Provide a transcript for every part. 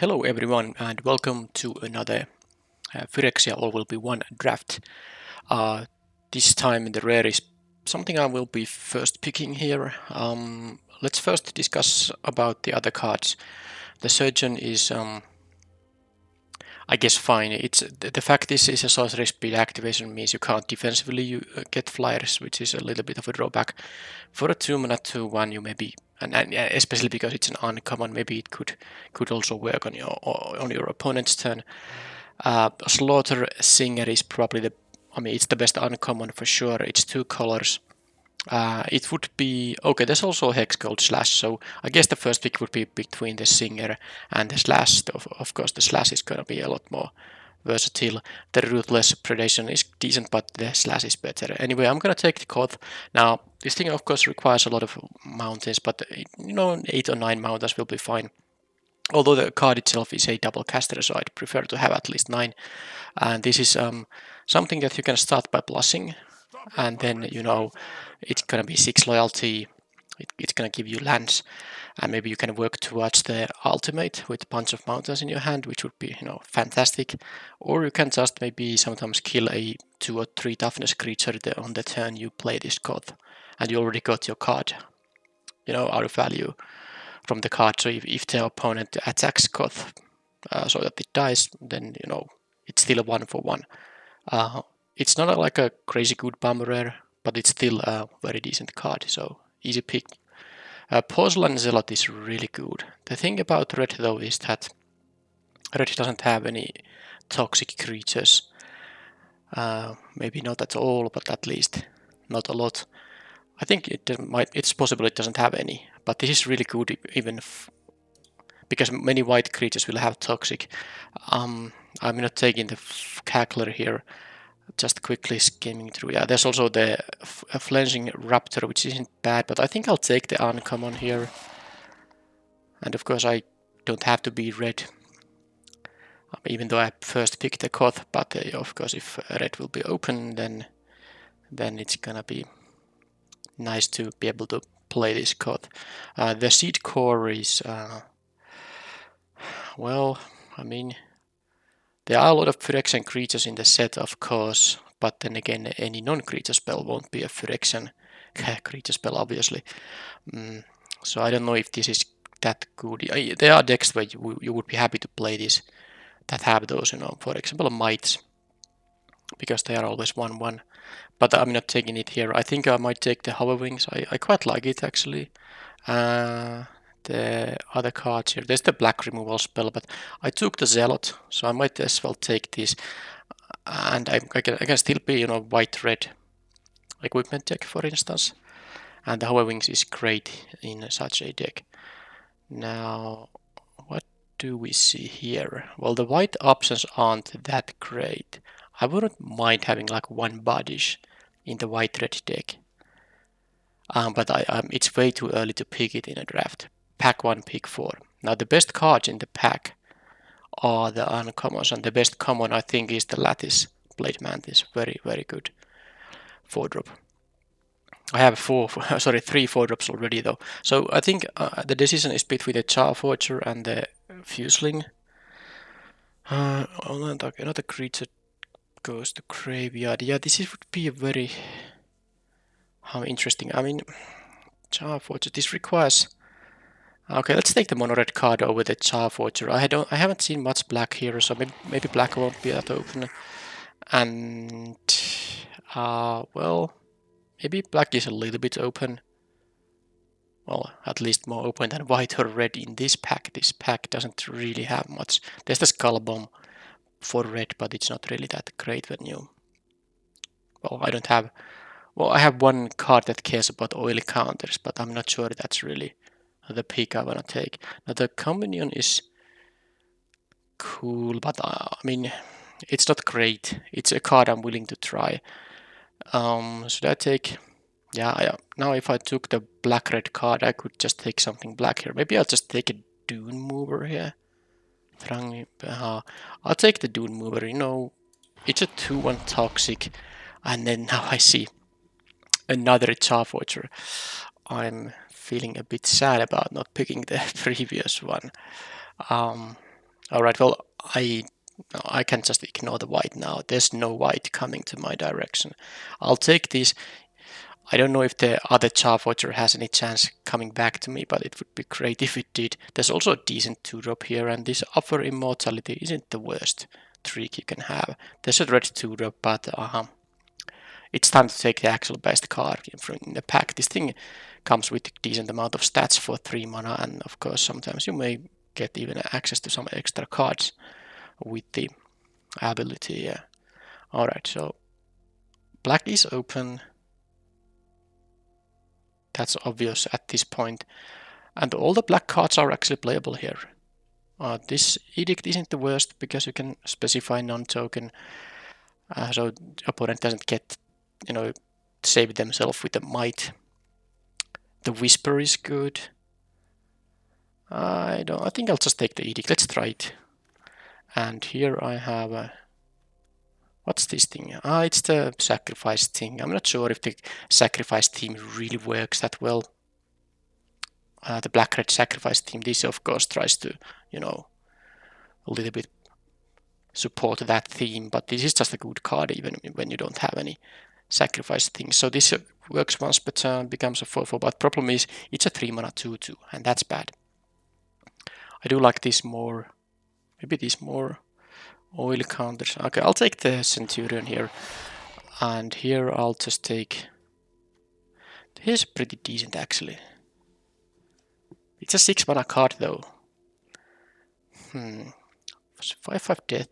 Hello everyone and welcome to another Phyrexia All Will Be One draft. This time the rare is something I will be first picking here. Let's first discuss about the other cards. The Surgeon is, I guess, fine. It's the fact this is a sorcery speed activation means you can't defensively get flyers, which is a little bit of a drawback. For a 2-mana 2/1, you maybe, and especially because it's an uncommon, maybe it could also work on your opponent's turn. Slaughter Singer is probably it's the best uncommon for sure. It's 2 colors. It would be okay. There's also Hex Gold Slash, so I guess the first pick would be between the Singer and the Slash. Of course, the Slash is gonna be a lot more versatile. The Ruthless Predation is decent, but the Slash is better. Anyway, I'm gonna take the Koth. Now, this thing of course requires a lot of mountains, but 8 or 9 mountains will be fine. Although the card itself is a double caster, so I'd prefer to have at least 9. And this is something that you can start by plussing, and then it's gonna be 6 loyalty. It's gonna give you lands, and maybe you can work towards the ultimate with a bunch of mountains in your hand, which would be fantastic. Or you can just maybe sometimes kill a 2 or 3 toughness creature on the turn you play this Koth, and you already got your card, out of value from the card. So if the opponent attacks Koth so that it dies, then it's still a 1/1. It's not like a crazy good bomb rare, but it's still a very decent card, so easy pick. Porcelain Zealot is really good. The thing about red though is that red doesn't have any toxic creatures. Maybe not at all, but at least not a lot. I think it's possible it doesn't have any, but this is really good even because many white creatures will have toxic. I'm not taking the Cackler here, just quickly skimming through. Yeah, there's also the Flenching Raptor, which isn't bad, but I think I'll take the uncommon here. And of course I don't have to be red, even though I first picked the Koth, but of course if red will be open, then it's gonna be nice to be able to play this Koth. The Seed Core is well, there are a lot of Phyrexian creatures in the set, of course, but then again, any non-creature spell won't be a Phyrexian creature spell, obviously. So I don't know if this is that good. There are decks where you would be happy to play this that have those, for example, Mites, because they are always 1/1. But I'm not taking it here. I think I might take the Hover Wings. I quite like it, actually. The other cards here, there's the black removal spell, but I took the Zealot, so I might as well take this. And I can still be, white-red equipment deck, for instance. And the Hover Wings is great in such a deck. Now, what do we see here? Well, the white options aren't that great. I wouldn't mind having like 1 Badish in the white-red deck. But it's way too early to pick it in a draft. Pack 1, pick 4. Now the best cards in the pack are the uncommons, and the best common I think is the Lattice Blade Mantis. Very, very good 4-drop. I have 3 4-drops already though. So I think the decision is between the Charforger and the Fuseling. Another creature goes to graveyard. Yeah, this would be a very interesting. Charforger. This requires. Okay, let's take the mono red card over the Charforger. I haven't seen much black here, so maybe black won't be that open. And well, maybe black is a little bit open. Well, at least more open than white or red in this pack. This pack doesn't really have much. There's the Skull Bomb for red, but it's not really that great when you. Well, I have 1 card that cares about oily counters, but I'm not sure that's really the pick I wanna take. Now the Communion is cool, but it's not great. It's a card I'm willing to try. Should I take? Yeah. Now if I took the black-red card, I could just take something black here. Maybe I'll just take a Dune Mover here. I'll take the Dune Mover. It's a 2/1 toxic, and then now I see another Charforger. I'm feeling a bit sad about not picking the previous one. Alright, well, I can just ignore the white now. There's no white coming to my direction. I'll take these. I don't know if the other Charforger has any chance coming back to me, but it would be great if it did. There's also a decent 2-drop here, and this Offer Immortality isn't the worst trick you can have. There's a red 2-drop, but it's time to take the actual best card in the pack. This thing comes with a decent amount of stats for 3 mana, and of course sometimes you may get even access to some extra cards with the ability. Yeah. Alright, so black is open. That's obvious at this point. And all the black cards are actually playable here. This Edict isn't the worst because you can specify non-token, so the opponent doesn't get, save themselves with the might. The Whisper is good. I think I'll just take the Edict. Let's try it. And here I have what's this thing? It's the sacrifice thing. I'm not sure if the sacrifice theme really works that well. The black-red sacrifice theme, this of course tries to, a little bit support that theme, but this is just a good card even when you don't have any sacrifice things. So this works once per turn, becomes a 4/4, but problem is it's a 3 mana 2/2, and that's bad. I do like this more, maybe these more oil counters. Okay, I'll take the Centurion here, and here I'll just take, here's pretty decent actually. It's a 6 mana card though. 5/5 death,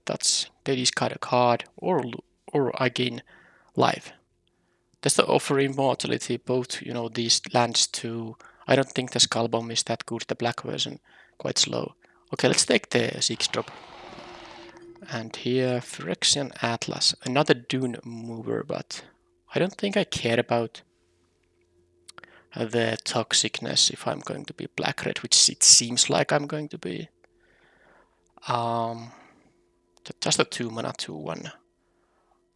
they discard a card, or I gain life. There's the Offer Immortality, both, these lands too. I don't think the Skull Bomb is that good, the black version, quite slow. Okay, let's take the 6-drop. And here, Phyrexian Atlas, another Dune mover, but I don't think I care about the toxicness if I'm going to be black-red, which it seems like I'm going to be. Just a 2 mana 2/1.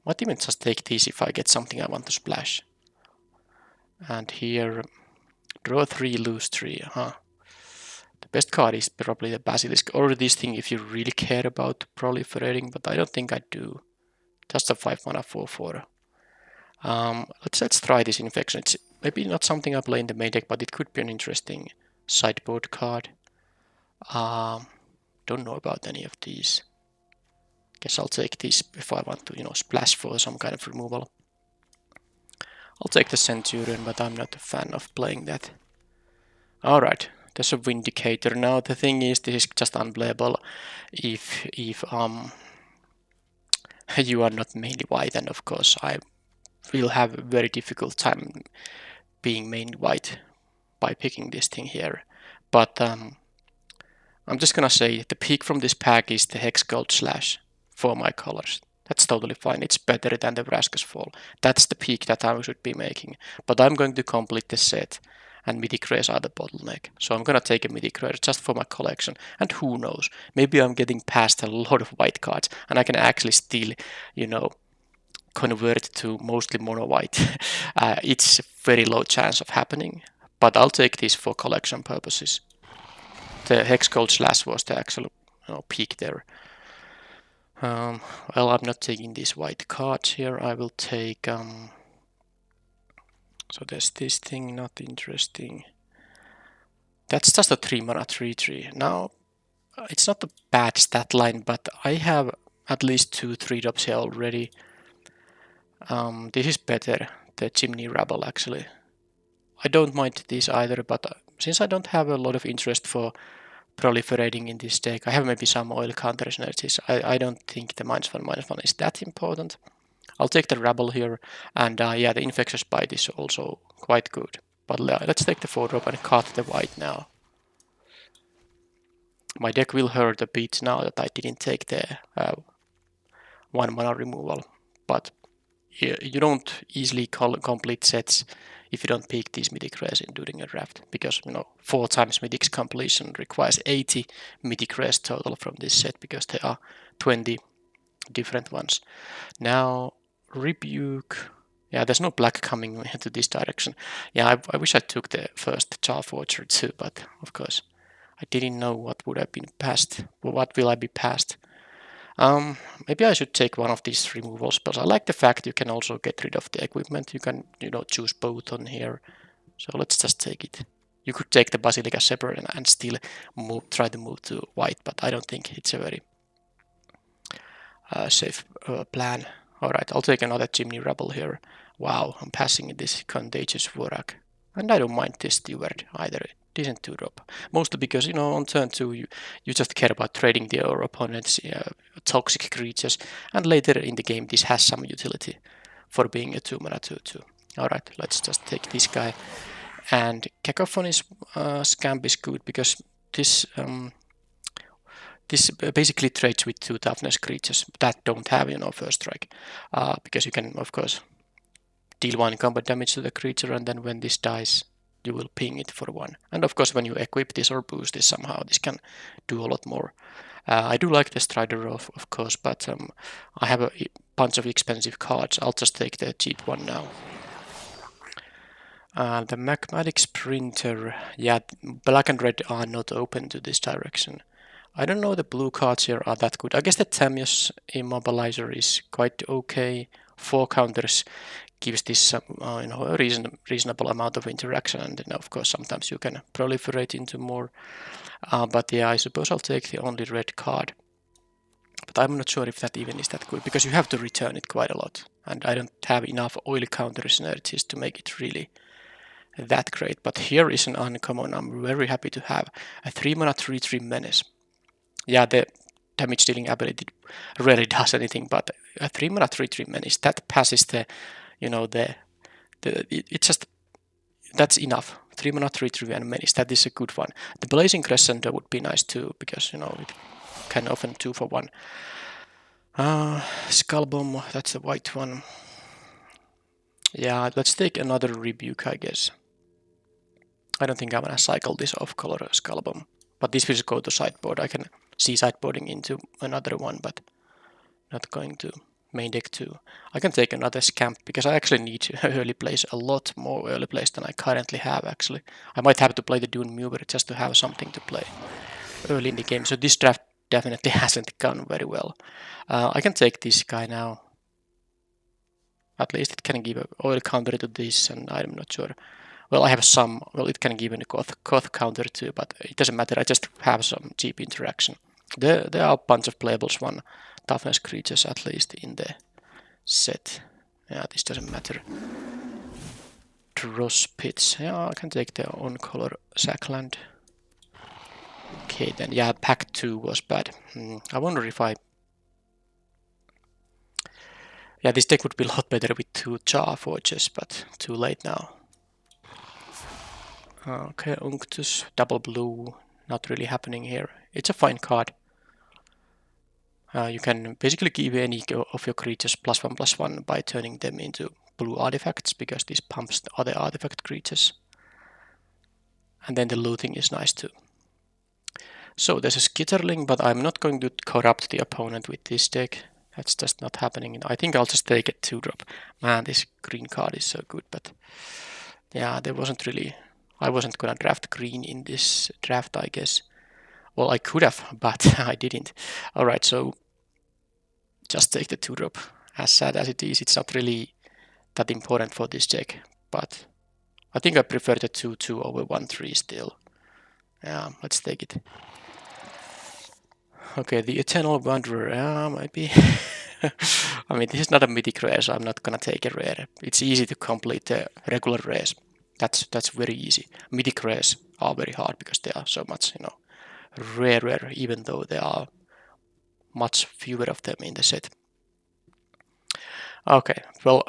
Might even just take these if I get something I want to splash. And here, draw 3, lose 3. The best card is probably the Basilisk, or this thing if you really care about proliferating, but I don't think I do. Just a 5 mana 4/4. Let's try this Infection. It's maybe not something I play in the main deck, but it could be an interesting sideboard card. Don't know about any of these. Guess I'll take this if I want to, splash for some kind of removal. I'll take the Centurion, but I'm not a fan of playing that. Alright, there's a Vindicator. Now the thing is, this is just unplayable if you are not mainly white, and of course I will have a very difficult time being mainly white by picking this thing here. But I'm just gonna say the pick from this pack is the Hex Gold Slash for my colors. That's totally fine. It's better than the Vraska's Fall. That's the peak that I should be making. But I'm going to complete the set, and Mythic Rares are the bottleneck. So I'm gonna take a Mythic Rare just for my collection. And who knows? Maybe I'm getting past a lot of white cards, and I can actually still, convert to mostly mono white. It's a very low chance of happening, but I'll take this for collection purposes. The Hex Gold Slash was the actual peak there. Well, I'm not taking these white cards here. I will take so there's this thing, not interesting. That's just a 3 mana 3/3. Now it's not a bad stat line, but I have at least 2 3-drops here already. This is better, the Chimney Rabble actually. I don't mind this either, but since I don't have a lot of interest for proliferating in this deck, I have maybe some oil counter synergies. I don't think the -1/-1 is that important. I'll take the Rabble here, and yeah, the Infectious Bite is also quite good. But let's take the 4-drop and cut the white now. My deck will hurt a bit now that I didn't take the 1 mana removal, but you don't easily complete sets if you don't pick these Mythic Rares during a draft, because 4 times Mythic's completion requires 80 Mythic Rares total from this set, because there are 20 different ones. Now Rebuke, yeah, there's no black coming into this direction. Yeah, I wish I took the first Charforger too, but of course I didn't know what would have been passed. What will I be passed? Maybe I should take one of these removal spells. I like the fact you can also get rid of the equipment. You can, choose both on here. So let's just take it. You could take the Basilica separate and still try to move to white, but I don't think it's a very safe plan. Alright, I'll take another Chimney Rebel here. Wow, I'm passing this Contagious Vorak. And I don't mind this Steward either. Decent 2-drop. Mostly because, on turn 2 you just care about trading your opponent's toxic creatures, and later in the game this has some utility for being a 2-mana 2/2. Alright, let's just take this guy. And Cacophony's Scamp is good because this basically trades with 2 toughness creatures that don't have, first strike. Because you can, of course, deal 1 combat damage to the creature, and then when this dies, you will ping it for 1. And of course, when you equip this or boost this somehow, this can do a lot more. I do like the Strider, of course, but I have a bunch of expensive cards. I'll just take the cheap one now. The Magmatic Sprinter, yeah, black and red are not open to this direction. I don't know the blue cards here are that good. I guess the Thamios Immobilizer is quite okay. 4 counters gives this a reasonable amount of interaction, and then of course sometimes you can proliferate into more. But yeah, I suppose I'll take the only red card. But I'm not sure if that even is that good, because you have to return it quite a lot, and I don't have enough oily counter synergies to make it really that great. But here is an uncommon I'm very happy to have. A 3-mana 3/3 Menace. Yeah, the damage dealing ability rarely does anything, but a 3-mana 3/3 Menace that passes the, it's just, that's enough. 3-mana 3/3 and Menace, that is a good one. The Blazing Crescendo would be nice too, because it can often 2 for 1. Skull Bomb, that's the white one. Yeah, let's take another Rebuke, I guess. I don't think I'm gonna cycle this off-color Skull Bomb, but this will go to sideboard. I can see sideboarding into another one, but not going to main deck too. I can take another Scamp, because I actually need early plays, a lot more early plays than I currently have, actually. I might have to play the Dune Muber just to have something to play early in the game, so this draft definitely hasn't gone very well. I can take this guy now. At least it can give an oil counter to this, and I'm not sure. Well, I have some. Well, it can give a Koth counter too, but it doesn't matter. I just have some cheap interaction. There are a bunch of playables 1 toughness creatures at least in the set. Yeah, this doesn't matter. Dross Pits. Yeah, I can take the on-color Sackland. Okay, then, yeah, pack 2 was bad. I wonder if yeah, this deck would be a lot better with 2 Jar Forges, but too late now. Okay, Unctus, double blue, not really happening here. It's a fine card. You can basically give any of your creatures +1/+1 by turning them into blue artifacts, because this pumps the other artifact creatures. And then the looting is nice too. So there's a Skitterling, but I'm not going to corrupt the opponent with this deck. That's just not happening. I think I'll just take a 2-drop. Man, this green card is so good, but yeah, I wasn't gonna draft green in this draft, I guess. Well, I could have, but I didn't. Alright, so just take the 2-drop. As sad as it is, it's not really that important for this deck, but I think I prefer the 2/2 over 1/3 still. Yeah, let's take it. Okay, the Eternal Wanderer, maybe. I mean, this is not a mythic rare, so I'm not gonna take a rare. It's easy to complete the regular rares. That's very easy. Mythic rares are very hard because there are so much, rarer, even though there are much fewer of them in the set. Okay, well,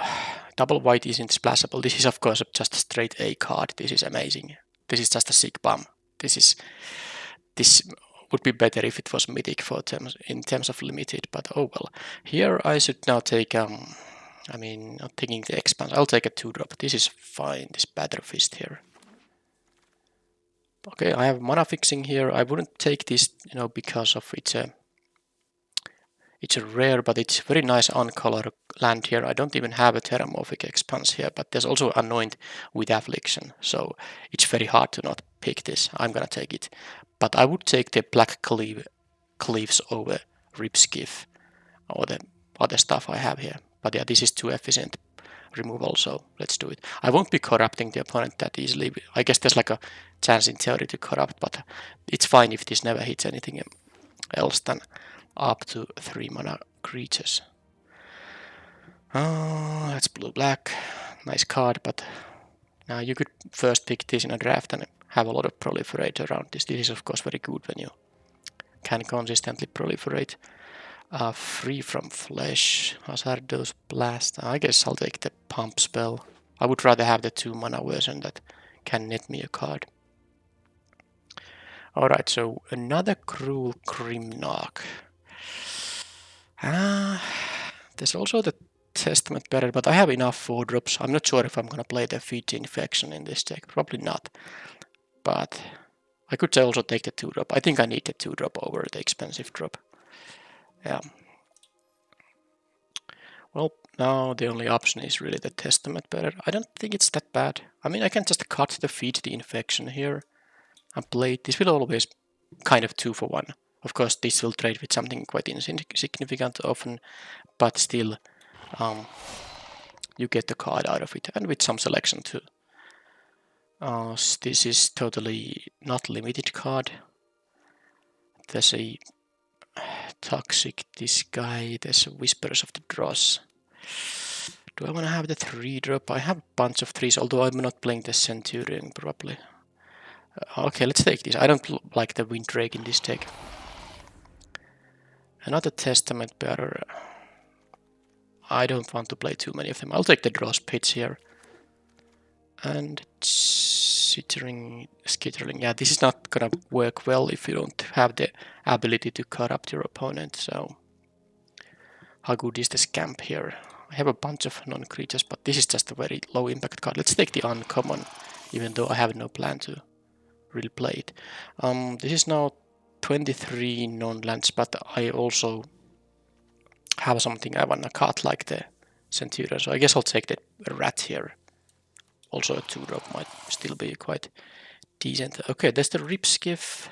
double white isn't splashable. This is of course just a straight A card. This is amazing. This is just a sick bomb. This would be better if it was mythic in terms of limited, but oh well. Here I should now take I mean, not taking the expanse. I'll take a 2-drop. This is fine. This Batter Fist here. Okay, I have mana fixing here. I wouldn't take this, because of it's a rare, but it's very nice on-color land here. I don't even have a Terramorphic Expanse here, but there's also Anoint with Affliction, so it's very hard to not pick this. I'm gonna take it. but I would take the black cleaves over Ripskiff or the other stuff I have here. But yeah, this is too efficient removal, so let's do it. I won't be corrupting the opponent that easily. I guess there's like a chance in theory to corrupt, but it's fine if this never hits anything else than up to 3 mana creatures. That's blue-black. Nice card, but now you could first pick this in a draft and have a lot of proliferate around this. This is of course very good when you can consistently proliferate. Free from flesh, Hazardous Blast. I guess I'll take the pump spell. I would rather have the 2 mana version that can net me a card. Alright, so another Cruel Grimnock. There's also the Testament Bearer, but I have enough 4-drops. I'm not sure if I'm gonna play the Fiji Infection in this deck. Probably not. But I could also take the 2-drop. I think I need the 2-drop over the expensive drop. Yeah. Well, now the only option is really the Testament Bearer. I don't think it's that bad. I mean, I can just cut the Feed the Infection here and play it. This will always kind of 2 for 1. Of course, this will trade with something quite insignificant often, but still, you get the card out of it, and with some selection too. This is totally not limited card. There's a Toxic Disguise, there's Whispers of the Dross. Do I want to have the 3-drop? I have a bunch of 3s, although I'm not playing the Centurion probably. Okay, let's take this. I don't like the Windrake in this deck. Another Testament Bearer. I don't want to play too many of them. I'll take the Dross Pits here. And Skitterling. Yeah, this is not gonna work well if you don't have the ability to corrupt your opponent, so how good is the Scamp here? I have a bunch of non-creatures, but this is just a very low impact card. Let's take the uncommon, even though I have no plan to really play it. This is now 23 non-lands, but I also have something I wanna cut, like the Centurion, so I guess I'll take the Rat here. Also a 2-drop might still be quite decent. Okay, there's the Ripskiff.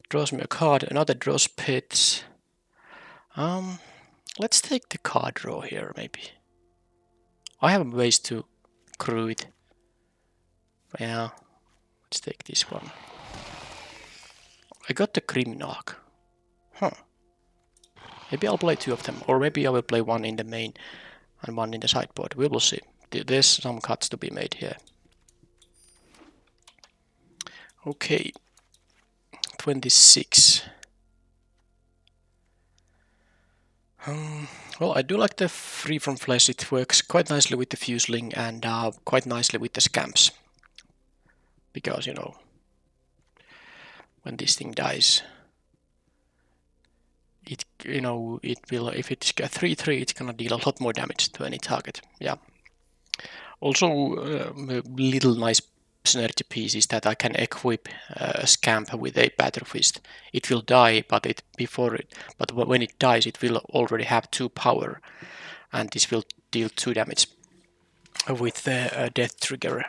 Draws me a card, another Dross Pits. Let's take the card draw here, maybe. I have ways to crew it. Yeah, let's take this one. I got the Grimnock. Huh. Maybe I'll play 2 of them, or maybe I will play 1 in the main and 1 in the sideboard. We will see. There's some cuts to be made here. Okay, 26. Well, I do like the Free from Flesh. It works quite nicely with the Fuseling and quite nicely with the Scamps. Because, you know, when this thing dies, it will, if it's a 3/3, it's gonna deal a lot more damage to any target. Yeah. Also, a little nice synergy piece is that I can equip a Scamp with a Batter Fist. It will die, but when it dies, it will already have 2 power, and this will deal 2 damage with the Death Trigger.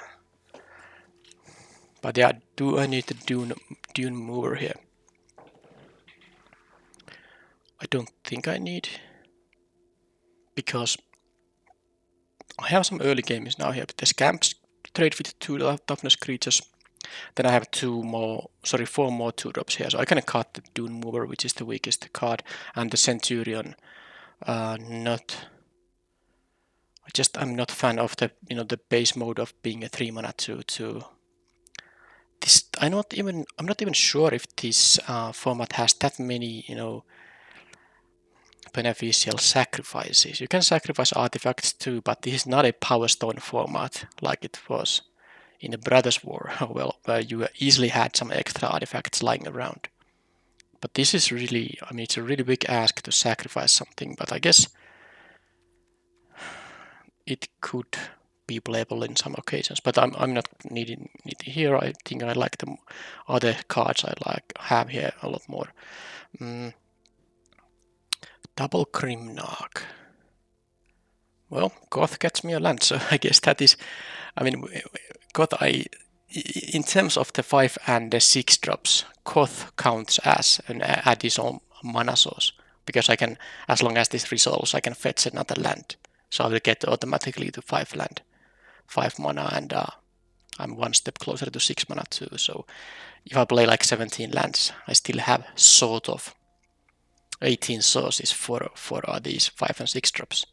But yeah, do I need the Dune Mover here? I don't think I need, because I have some early games now here, but the Scamps trade with 2 toughness creatures. Then I have 4 more 2-drops here, so I can cut the Dune Mover, which is the weakest card, and the Centurion. I'm not a fan of the the base mode of being a 3 mana 2/2. This I'm not even sure if this format has that many beneficial sacrifices. You can sacrifice artifacts too, but this is not a Power Stone format like it was in the Brothers' War, well, where you easily had some extra artifacts lying around. But this is really, it's a really big ask to sacrifice something, but I guess it could be playable in some occasions. But I'm not needing it here. I think I like the other cards I have here a lot more. Double Grimnock. Well, Goth gets me a land, so I guess that is. Goth in terms of the 5 and the 6 drops, Koth counts as an additional mana source because I can, as long as this resolves, I can fetch another land. So I will get automatically to 5 land, 5 mana, and I'm one step closer to 6 mana too. So if I play like 17 lands, I still have sort of 18 sources for these 5 and 6 drops.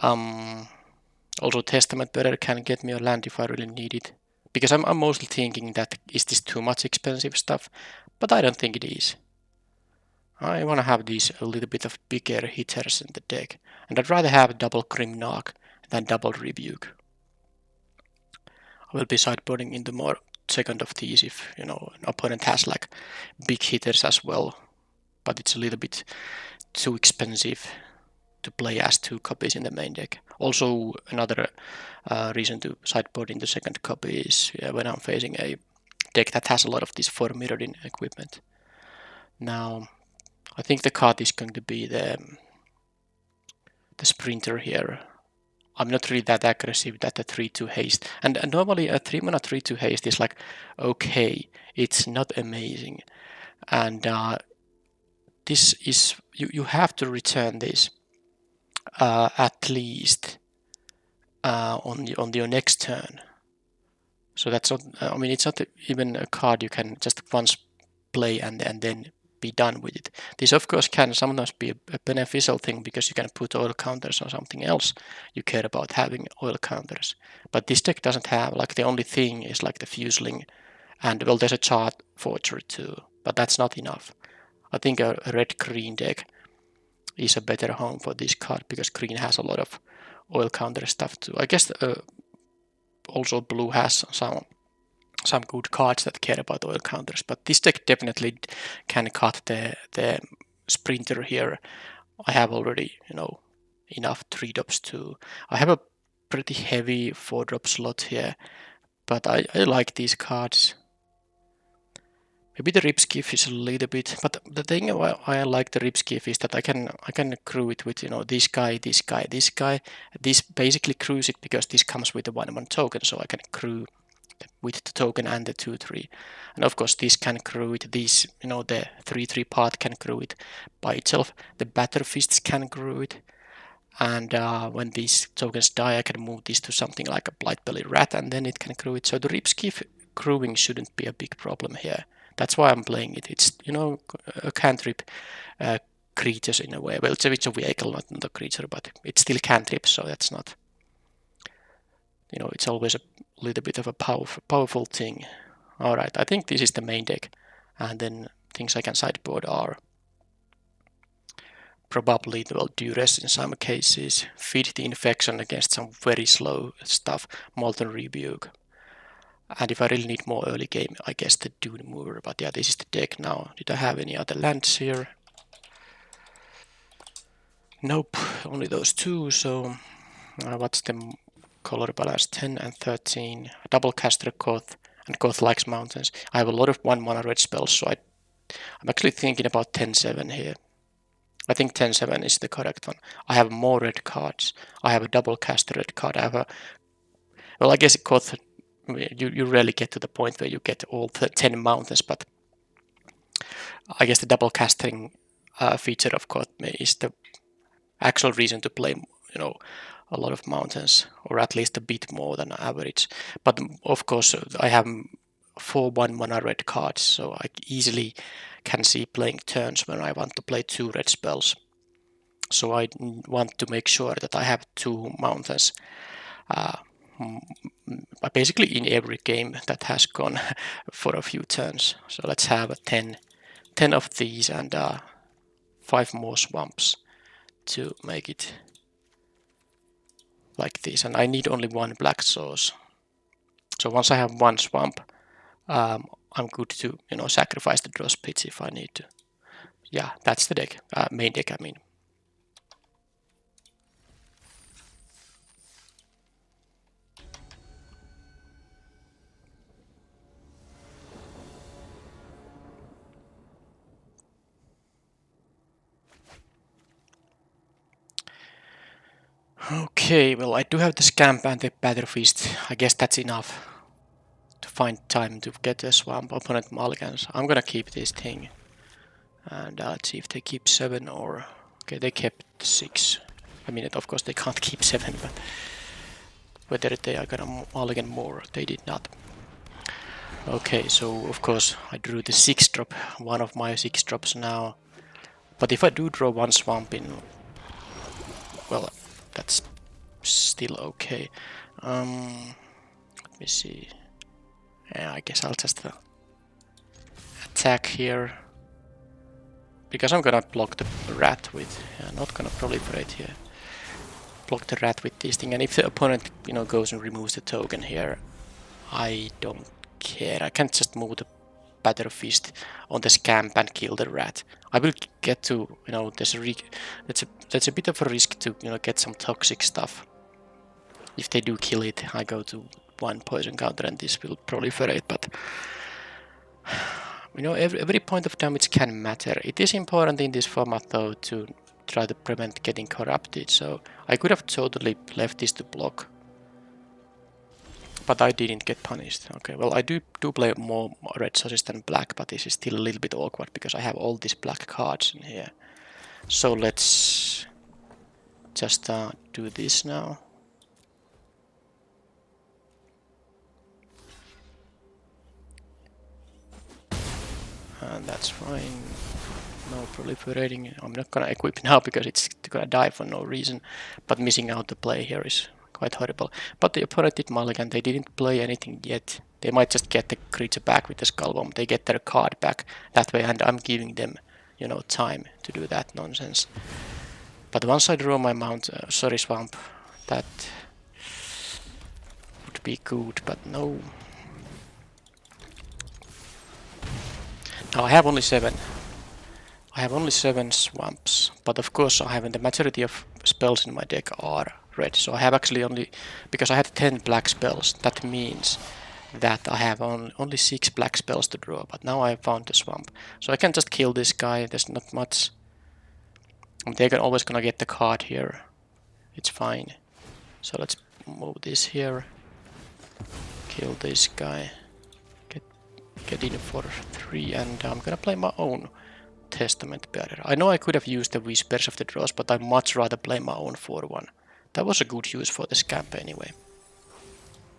Also, Testament Bearer can get me a land if I really need it. Because I'm mostly thinking that is this too much expensive stuff, but I don't think it is. I want to have these a little bit of bigger hitters in the deck, and I'd rather have double Grimnark than double Rebuke. I will be sideboarding into more second of these if an opponent has like big hitters as well, but it's a little bit too expensive to play as 2 copies in the main deck. Also, another reason to sideboard in the second copy is when I'm facing a deck that has a lot of this 4 mirrored-in equipment. Now, I think the card is going to be the Sprinter here. I'm not really that aggressive that a 3-2 haste. And normally a 3 mana 3-2 haste is like, okay, it's not amazing. And this is, you have to return this at least on your next turn. So that's not, I mean, it's not even a card you can just once play and then be done with it. This of course can sometimes be a beneficial thing because you can put oil counters on something else you care about having oil counters. But this deck doesn't have, like, the only thing is like the Fuseling, and well, there's a Chart Forger too, but that's not enough. I think a red-green deck is a better home for this card because green has a lot of oil counter stuff too. I guess also blue has some good cards that care about oil counters, but this deck definitely can cut the Sprinter here. I have already enough 3 drops too. I have a pretty heavy 4 drop slot here, but I like these cards. Maybe the Ripskiff is a little bit, but the thing why I like the Ripskiff is that I can crew it with this guy, this guy, this guy. This basically crews it because this comes with a 1/1 token, so I can crew with the token and the 2/3. And of course this can crew it, these, the 3/3 part can crew it by itself. The Batterfists can crew it. And when these tokens die, I can move this to something like a Blightbelly Rat, and then it can crew it. So the Ripskiff crewing shouldn't be a big problem here. That's why I'm playing it. It's, a cantrip creatures in a way. Well, it's a vehicle, not a creature, but it's still cantrip, so that's not, it's always a little bit of a powerful thing. Alright, I think this is the main deck, and then things I can sideboard are probably, Duress in some cases, feed the infection against some very slow stuff, Molten Rebuke. And if I really need more early game, I guess the Dune Mover, but yeah, this is the deck now. Did I have any other lands here? Nope, only those 2, so what's the color balance? 10 and 13, double caster Koth, and Koth likes mountains. I have a lot of 1 mana red spells, so I'm actually thinking about 10-7 here. I think 10-7 is the correct one. I have more red cards. I have a double caster red card. I have well, I guess Koth, you rarely get to the point where you get all 10 mountains, but I guess the double casting feature of Koth is the actual reason to play, a lot of mountains, or at least a bit more than average. But of course, I have 4 1 mana red cards, so I easily can see playing turns when I want to play 2 red spells. So I want to make sure that I have 2 mountains basically in every game that has gone for a few turns. So let's have 10 of these and 5 more swamps to make it like this. And I need only 1 black source. So once I have 1 swamp, I'm good to sacrifice the draw pitch if I need to. Yeah, that's the deck, main deck, I mean. Okay, well, I do have the Scamp and the Batterfist. I guess that's enough to find time to get a swamp. Opponent mulligans. I'm gonna keep this thing. And let's see if they keep 7 or... Okay, they kept 6. I mean, of course they can't keep 7, but... Whether they are gonna mulligan more, they did not. Okay, so of course I drew the 6 drop, one of my 6 drops now. But if I do draw 1 swamp in... Well, that's still okay. Let me see. Yeah, I guess I'll just attack here. Because I'm gonna block the rat with... Yeah, not gonna proliferate here. Block the rat with this thing, and if the opponent, you know, goes and removes the token here, I don't care. I can't just move the Batter Fist on the scamp and kill the rat. I will get to, you know, that's a bit of a risk to, you know, get some toxic stuff. If they do kill it, I go to 1 poison counter and this will proliferate, but you know, every point of damage can matter. It is important in this format though to try to prevent getting corrupted, so I could have totally left this to block. But I didn't get punished. Okay, well I do play more red sauces than black, but this is still a little bit awkward because I have all these black cards in here. So let's just do this now. And that's fine. No proliferating. I'm not gonna equip now because it's gonna die for no reason. But missing out the play here is quite horrible. But the opponent did mulligan. They didn't play anything yet. They might just get the creature back with the skull bomb. They get their card back that way, and I'm giving them, you know, time to do that nonsense. But once I draw my swamp, that would be good. But no. Now I have only 7. I have only 7 swamps, but of course I have the majority of spells in my deck are red, so I have actually only, because I had 10 black spells, that means that I have only 6 black spells to draw, but now I found the swamp. So I can just kill this guy, there's not much. They're always gonna get the card here, it's fine. So let's move this here, kill this guy, get in for 3, and I'm gonna play my own Testament Bearer. I know I could have used the Whispers of the Draws, but I'd much rather play my own 4-1. That was a good use for the scamp anyway.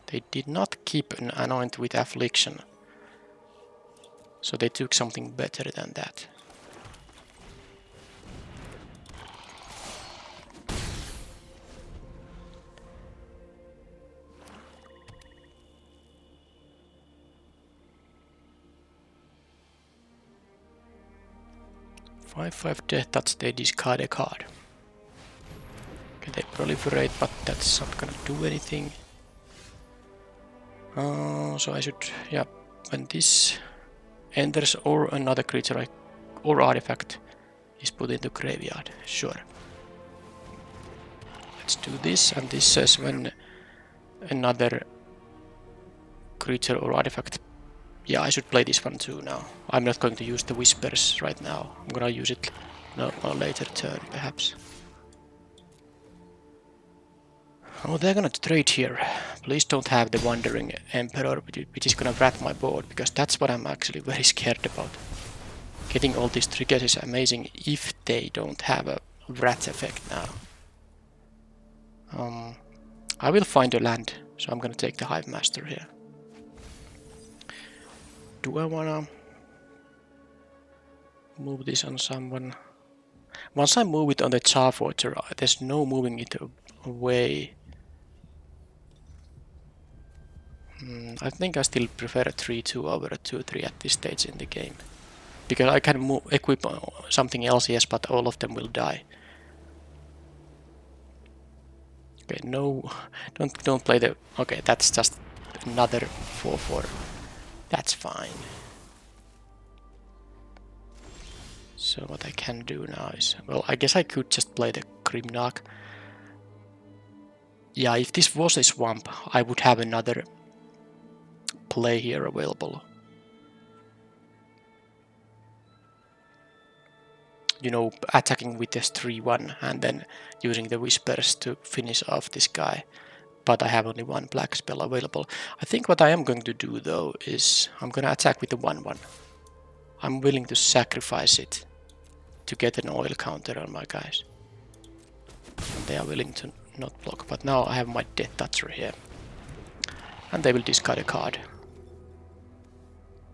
They did not keep an Anoint with Affliction, so they took something better than that. Five death touch, they discard a card. Okay, they proliferate, but that's not gonna do anything. So I should, yeah, when this enters or another creature or artifact is put into graveyard, sure. Let's do this, and this says when another creature or artifact. Yeah, I should play this one too now. I'm not going to use the Whispers right now. I'm gonna use it on a later turn, perhaps. Oh, they're gonna trade here. Please don't have the Wandering Emperor, which is gonna rat my board, because that's what I'm actually very scared about. Getting all these triggers is amazing if they don't have a rat effect now. I will find a land, so I'm gonna take the Hive Master here. Do I wanna move this on someone? Once I move it on the Charforger, there's no moving it away. I think I still prefer a 3-2 over a 2-3 at this stage in the game. Because I can equip something else, yes, but all of them will die. Okay, no, don't play the... Okay, that's just another 4-4. That's fine. So what I can do now is... Well, I guess I could just play the Grimdark. Yeah, if this was a swamp, I would have another play here available. You know, attacking with this 3-1 and then using the Whispers to finish off this guy. but I have only one black spell available. I think what I am going to do though is I'm going to attack with the 1/1. I'm willing to sacrifice it to get an oil counter on my guys. And they are willing to not block, but now I have my Death Toucher here. And they will discard a card.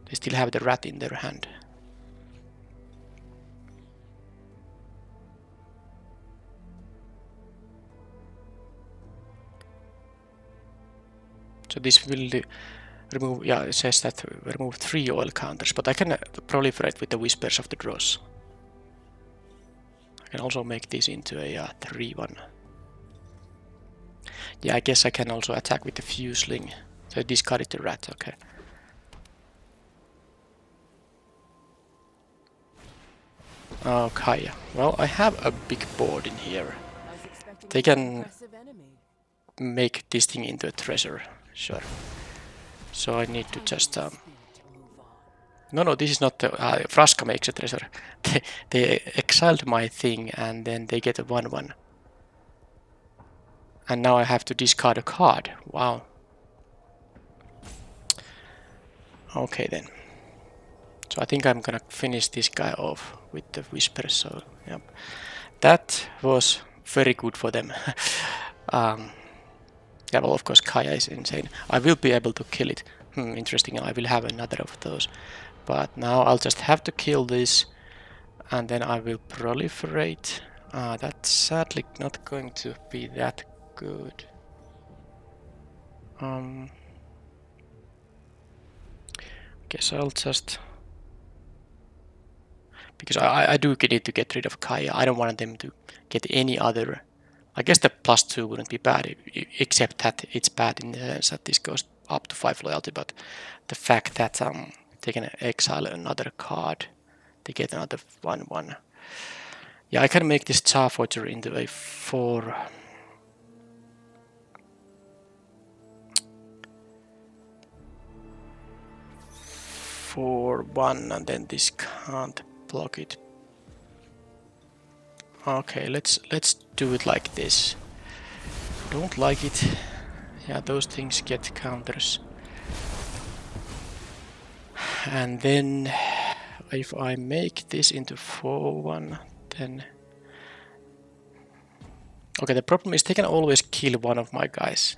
They still have the rat in their hand. So this will remove, yeah, it says that remove 3 oil counters, but I can proliferate with the Whispers of the Dross. I can also make this into a 3/1. Yeah, I guess I can also attack with the Fuseling. So I discarded the rat, okay. Oh, Kaya. Well, I have a big board in here. They can make this thing into a treasure, sure. So I need to just... No, this is not the... Fraska makes a treasure. They exiled my thing and then they get a 1/1. And now I have to discard a card. Wow. Okay then. So I think I'm gonna finish this guy off with the Whisper, so yep. That was very good for them. Yeah, well, of course Kaya is insane. I will be able to kill it. Interesting, I will have another of those. But now I'll just have to kill this and then I will proliferate. That's sadly not going to be that good. Guess I'll just... Because I do need to get rid of Kaya. I don't want them to get any other... I guess the +2 wouldn't be bad, except that it's bad in the sense that this goes up to 5 loyalty, but the fact that they can exile another card, they get another 1/1. Yeah, I can make this Charforger into a 4... 4/1, and then this can't block it. Okay, let's do it like this. Don't like it. Yeah, those things get counters. And then if I make this into 4/1, then... Okay, the problem is they can always kill one of my guys.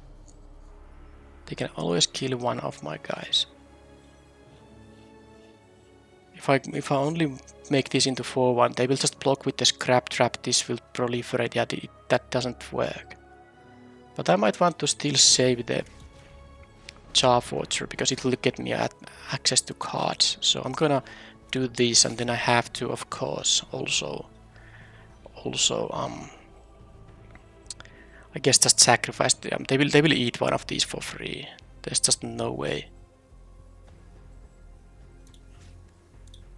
They can always kill one of my guys. If I only make this into 4/1, they will just block with the Scrap Trap. This will proliferate. Yeah, that doesn't work. But I might want to still save the Charforger because it will get me access to cards. So I'm gonna do this, and then I have to, of course, also I guess just sacrifice them. They will eat one of these for free. There's just no way.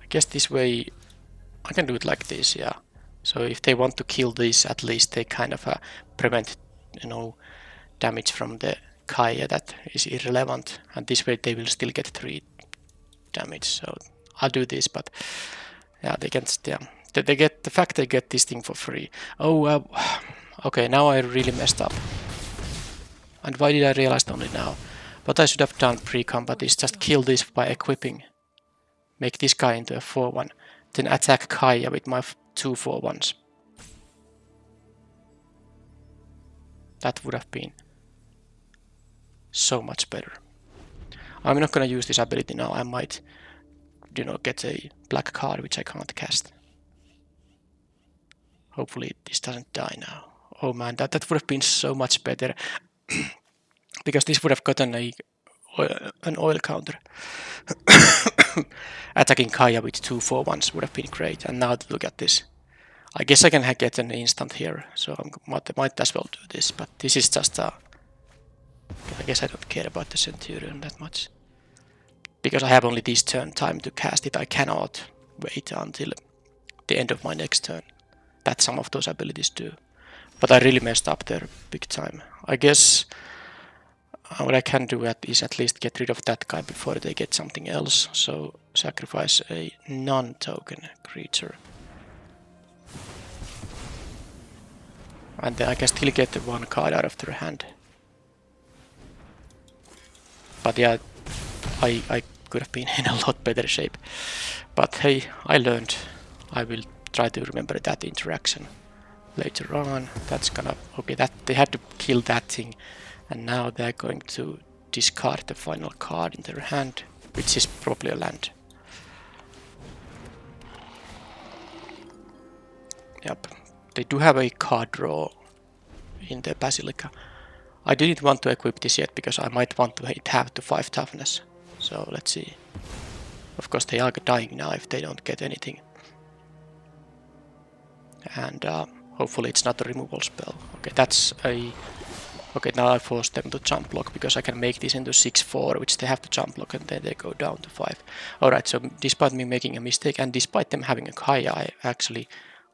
I guess this way I can do it like this, yeah. So if they want to kill this, at least they kind of prevent, you know, damage from the Kaya that is irrelevant, and this way they will still get 3 damage. So I'll do this, but yeah, they can. Yeah, they get the fact they get this thing for free. Oh, okay, now I really messed up. And why did I realize only now? What I should have done pre-combat is just kill this by equipping. Make this guy into a 4/1, then attack Kaya with my 2 4/1s. That would have been so much better. I'm not gonna use this ability now. I might, you know, get a black card which I can't cast. Hopefully this doesn't die now. Oh man, that would have been so much better. Because this would have gotten an oil counter. Attacking Kaya with 2 4/1s would have been great. And now look at this. I guess I can get an instant here, so I might as well do this. But this is just I guess I don't care about the Centurion that much. Because I have only this turn time to cast it, I cannot wait until the end of my next turn. That some of those abilities do. But I really messed up there big time. I guess what I can do is at least get rid of that guy before they get something else. So sacrifice a non-token creature. And then I can still get the 1 card out of their hand. But yeah, I could have been in a lot better shape. But hey, I learned. I will try to remember that interaction later on. That's gonna... Okay, that they had to kill that thing. And now they're going to discard the final card in their hand, which is probably a land. Yep. They do have a card draw in the Basilica. I didn't want to equip this yet because I might want to have to 5 toughness. So let's see. Of course they are dying now if they don't get anything. And hopefully it's not a removal spell. Okay, that's a... Okay, now I force them to jump block because I can make this into 6-4, which they have to jump block, and then they go down to 5. Alright, so despite me making a mistake and despite them having a Kaya, I actually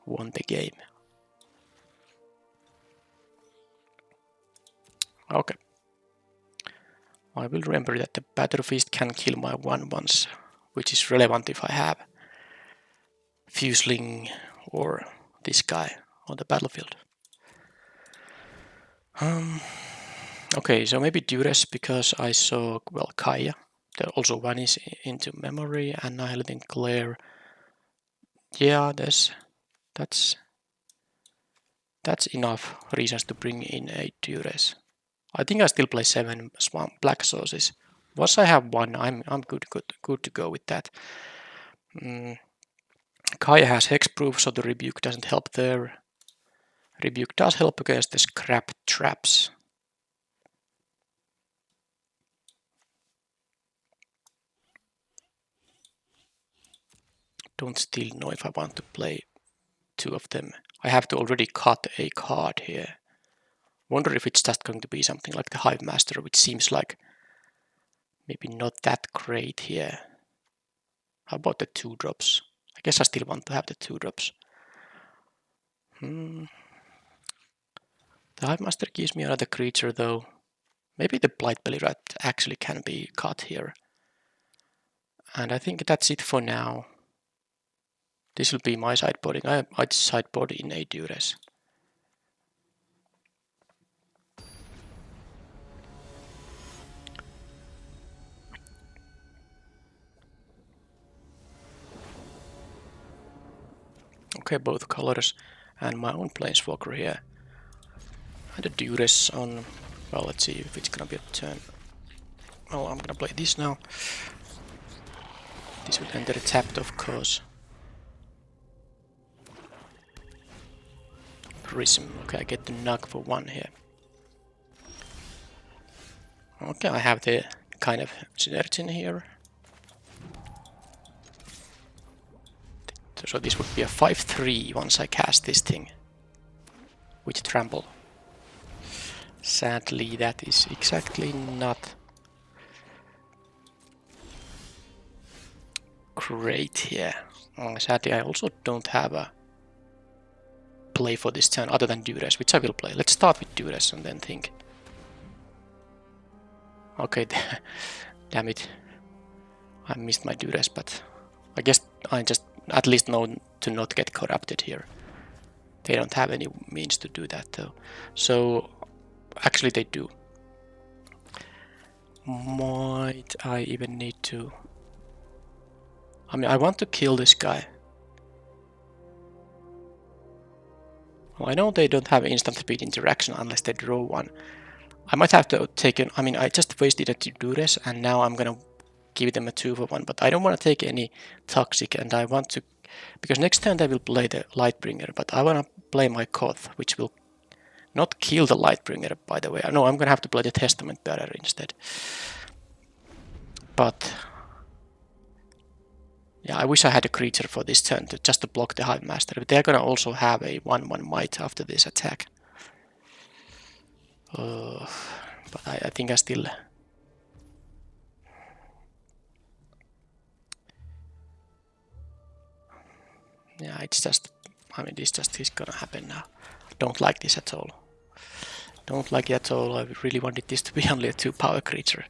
won the game. Okay. I will remember that the Battle Feast can kill my 1/1s, which is relevant if I have Fuseling or this guy on the battlefield. Okay, so maybe Duress because I saw, well, Kaya. There also one is into memory, Annihilating Glare. Yeah, that's enough reasons to bring in a Duress. I think I still play 7 Swamp Black Sources. Once I have one, I'm good to go with that. Kaya has hexproof, so the rebuke doesn't help there. Rebuke does help against the scrap traps. Don't still know if I want to play 2 of them. I have to already cut a card here. Wonder if it's just going to be something like the Hive Master, which seems like maybe not that great here. How about the 2 drops? I guess I still want to have the 2 drops. The Hive Master gives me another creature though. Maybe the Blightbelly Rat actually can be cut here. And I think that's it for now. This will be my sideboarding. I'd sideboard in a Duress. Okay, both colors and my own Planeswalker here. And a Duress on... Well, let's see if it's gonna be a turn. Oh, I'm gonna play this now. This will enter tapped, of course. Prism. Okay, I get the Nug for 1 here. Okay, I have the kind of synergy here. So this would be a 5/3 once I cast this thing with trample. Sadly, that is exactly not great here. Sadly, I also don't have a play for this turn other than Duress, which I will play. Let's start with Duress and then think. Okay, damn it. I missed my Duress, but I guess I just at least know to not get corrupted here. They don't have any means to do that though. So actually they do. Might I even need to... I mean, I want to kill this guy. Well, I know they don't have instant speed interaction unless they draw one. I might have to take an... I mean, I just wasted a Duress and now I'm gonna give them a 2/1, but I don't want to take any toxic and I want to... Because next turn they will play the Lightbringer, but I want to play my Koth, which will not kill the Lightbringer, by the way. No, I'm gonna have to play the Testament Bearer instead. But... yeah, I wish I had a creature for this turn just to block the Hive Master. But they're gonna also have a 1/1 might after this attack. But I think I still... Yeah, it's just... I mean, this just is gonna happen now. Don't like this at all. Don't like it at all. I really wanted this to be only a 2-power creature.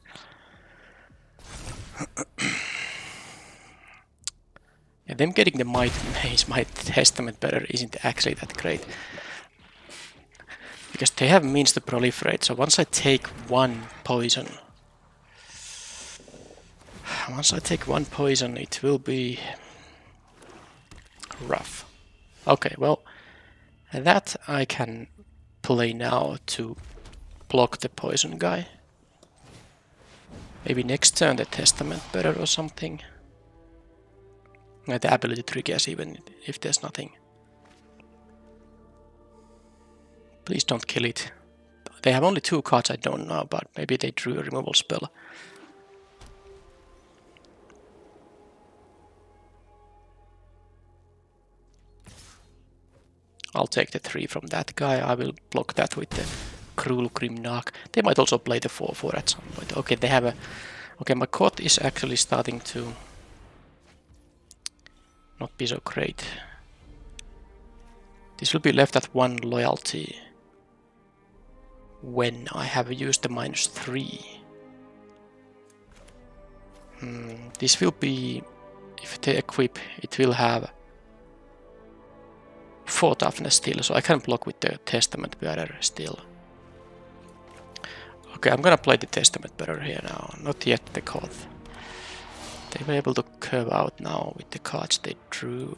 Yeah, them getting the Might Maze, my Testament Bearer isn't actually that great. Because they have means to proliferate, so once I take 1 poison... Once I take one poison, it will be rough. Okay, well, that I can play now to block the poison guy. Maybe next turn the Testament better or something. The ability triggers even if there's nothing. Please don't kill it. They have only 2 cards, I don't know, but maybe they drew a removal spell. I'll take the 3 from that guy. I will block that with the Cruel Grimnark. They might also play the 4/4 at some point. Okay, they have a... Okay, my court is actually starting to not be so great. This will be left at 1 loyalty when I have used the -3. This will be... If they equip, it will have 4 toughness still, so I can block with the Testament bearer still. Okay, I'm gonna play the Testament bearer here now, not yet the Koth. They were able to curve out now with the cards they drew.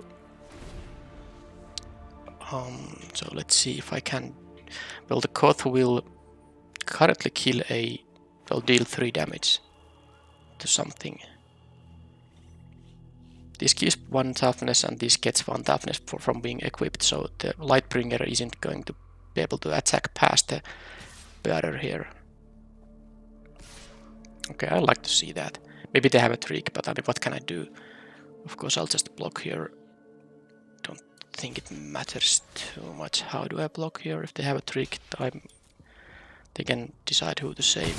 So let's see if I can... Well, the Koth will currently kill a... Well, deal 3 damage to something. This gives 1 toughness and this gets 1 toughness from being equipped, so the Lightbringer isn't going to be able to attack past the bearer here. Okay, I like to see that. Maybe they have a trick, but I mean, what can I do? Of course, I'll just block here. Don't think it matters too much. How do I block here? If they have a trick, they can decide who to save.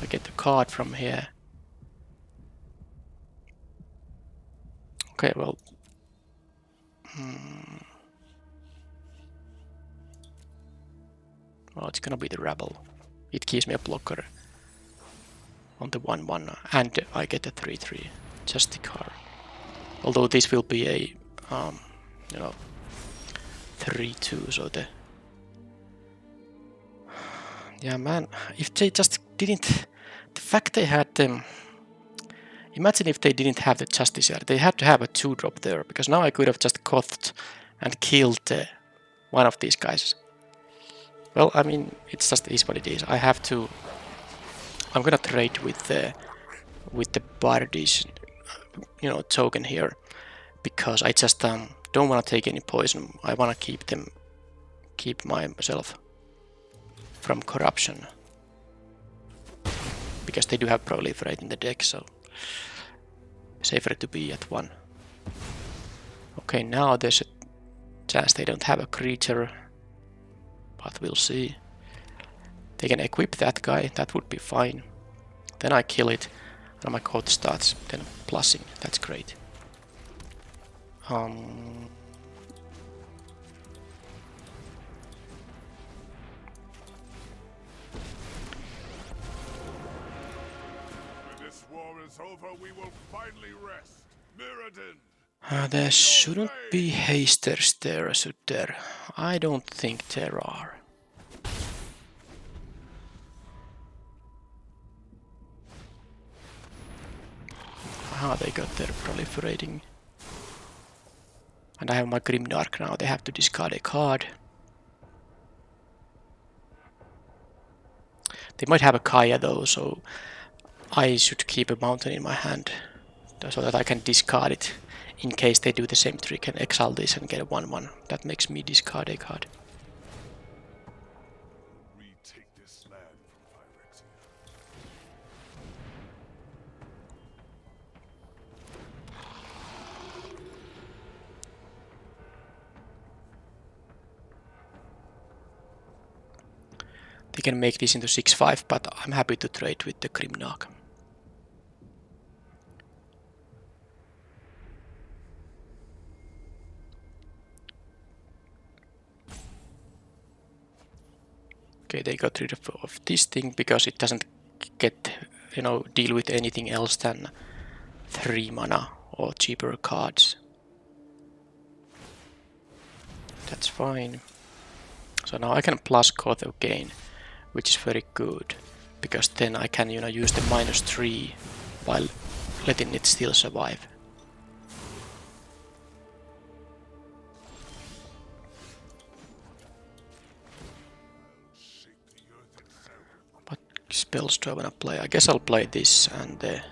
I get the card from here. Okay, well... Well, it's gonna be the Rabble. It gives me a blocker on the 1/1, and I get a 3/3. Just the card. Although this will be a, you know, 3/2, so the... Yeah, man, if they just didn't... The fact they had them... Imagine if they didn't have the Justiciar. They had to have a 2-drop there, because now I could have just Kothed and killed one of these guys. Well, I mean, it's just is what it is. I have to... I'm gonna trade with the Bardish, you know, token here, because I just don't want to take any poison. I want to keep myself from corruption, because they do have Proliferate in the deck, so safer to be at 1. Okay, now there's a chance they don't have a creature, but we'll see. They can equip that guy, that would be fine. Then I kill it, and my code starts then plussing. That's great. This war is over, we will finally rest. Mirrodin. There shouldn't be hasters there, should there? I don't think there are. They got their proliferating. And I have my Grimdark now, they have to discard a card. They might have a Kaya though, so I should keep a mountain in my hand so that I can discard it in case they do the same trick and exile this and get a 1/1. That makes me discard a card. Retake this land from Phyrexia. They can make this into 6/5, but I'm happy to trade with the Grimnark. Okay, they got rid of this thing because it doesn't get, you know, deal with anything else than 3 mana or cheaper cards. That's fine. So now I can plus Koth again, which is very good, because then I can, you know, use the -3 while letting it still survive. What spells do I wanna play? I guess I'll play this and the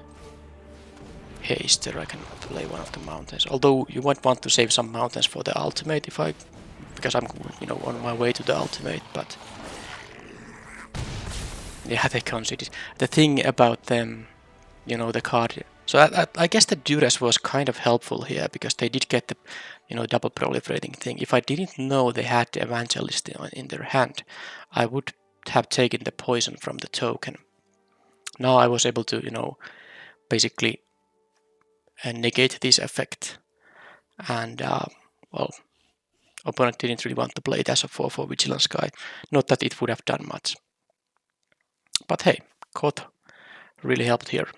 haste, or I can play one of the mountains. Although you might want to save some mountains for the ultimate because I'm on my way to the ultimate, but yeah, they conceded. The thing about them, the card. So I guess the duress was kind of helpful here because they did get the double proliferating thing. If I didn't know they had the evangelist in their hand, I would have taken the poison from the token. Now I was able to basically negate this effect, and well, opponent didn't really want to play it as a 4/4 vigilance guy. Not that it would have done much, but hey, Koth really helped here.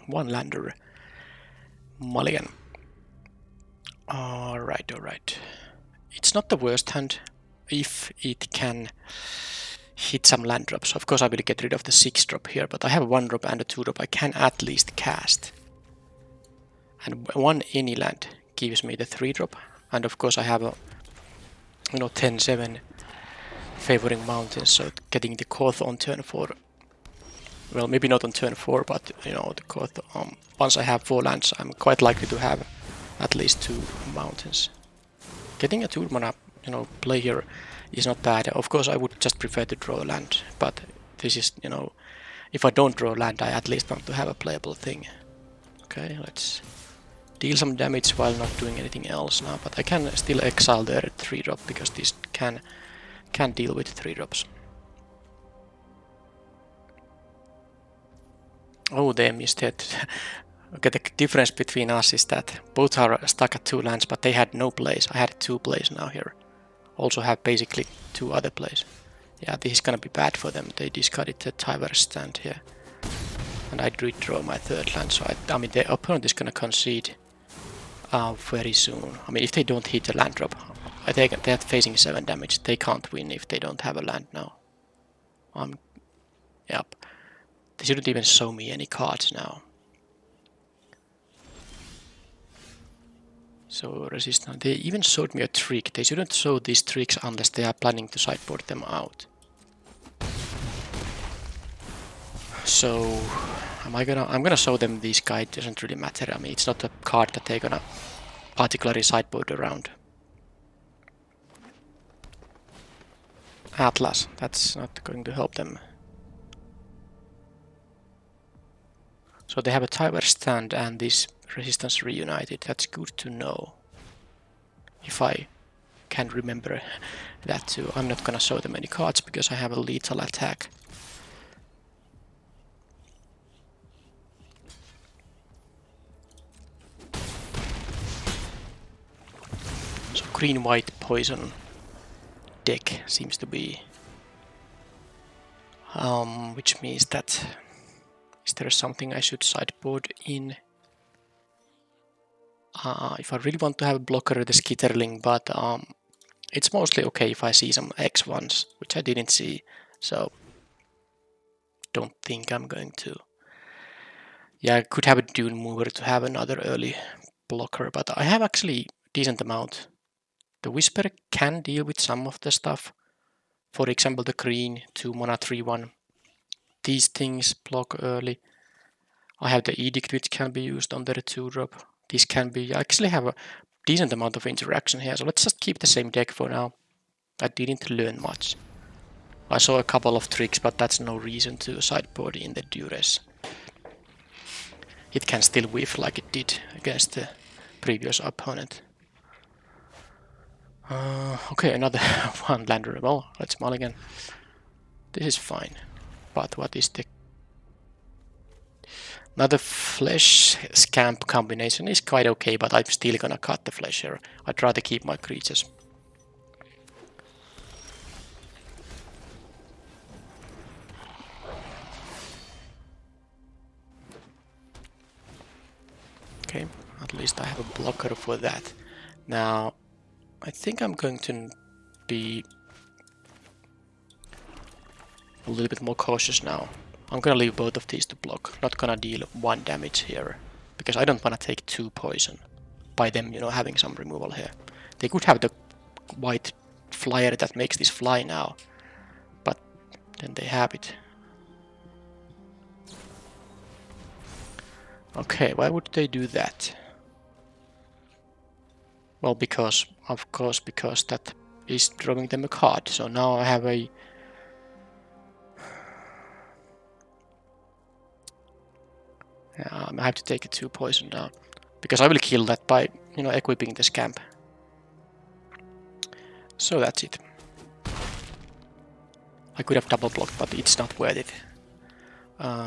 One lander. Mulligan. Alright. It's not the worst hand if it can hit some land drops. Of course I will get rid of the 6-drop here, but I have a 1-drop and a 2-drop I can at least cast. And one any land gives me the 3-drop, and of course I have a 10-7 favoring mountains, so getting the Koth on turn 4. Well, maybe not on turn 4, but the Koth, once I have 4 lands, I'm quite likely to have at least 2 mountains. Getting a 2-mana play here is not bad. Of course I would just prefer to draw a land, but this is, if I don't draw land, I at least want to have a playable thing. Okay, let's deal some damage while not doing anything else now, but I can still exile their 3-drop because this can deal with 3-drops. Oh, they missed it. Okay, the difference between us is that both are stuck at 2 lands, but they had no plays. I had 2 plays now here. Also have basically 2 other plays. Yeah, this is gonna be bad for them. They discarded the Tyver's stand here. And I redraw my 3rd land, so I mean the opponent is gonna concede very soon. I mean, if they don't hit the land drop, they're facing 7 damage. They can't win if they don't have a land now. Yep. They shouldn't even show me any cards now. So resistance. They even showed me a trick. They shouldn't show these tricks unless they are planning to sideboard them out. So I'm gonna show them this guy. It doesn't really matter. I mean, it's not a card that they're gonna particularly sideboard around. Atlas. That's not going to help them. So they have a Tyver stand and this resistance reunited. That's good to know. If I can remember that too. I'm not gonna show them any cards because I have a lethal attack. So green-white poison deck seems to be, which means that is there something I should sideboard in? If I really want to have a blocker, the Skitterling, but it's mostly okay if I see some X1s, which I didn't see, so don't think I'm going to. Yeah, I could have a Dune Mover to have another early blocker, but I have actually decent amount. The Whisper can deal with some of the stuff. For example, the green 2-mana 3/1. These things block early. I have the Edict, which can be used on the 2-drop. This can be. I actually have a decent amount of interaction here, so let's just keep the same deck for now. I didn't learn much. I saw a couple of tricks, but that's no reason to sideboard in the duress. It can still whiff like it did against the previous opponent. Okay, another 1 lander. Well, let's mulligan. This is fine. But what is the... Another flesh scamp combination is quite okay, but I'm still gonna cut the flesh here. I'd rather keep my creatures. Okay, at least I have a blocker for that. Now, I think I'm going to be a little bit more cautious now. I'm gonna leave both of these to block. Not gonna deal 1 damage here, because I don't wanna take 2 poison by them, you know, having some removal here. They could have the white flyer that makes this fly now, but then they have it. Okay, why would they do that? Well, because, of course, because that is drawing them a card. So now I have a... I have to take a 2 poison down. Because I will kill that by, you know, equipping the scamp. So that's it. I could have double blocked, but it's not worth it.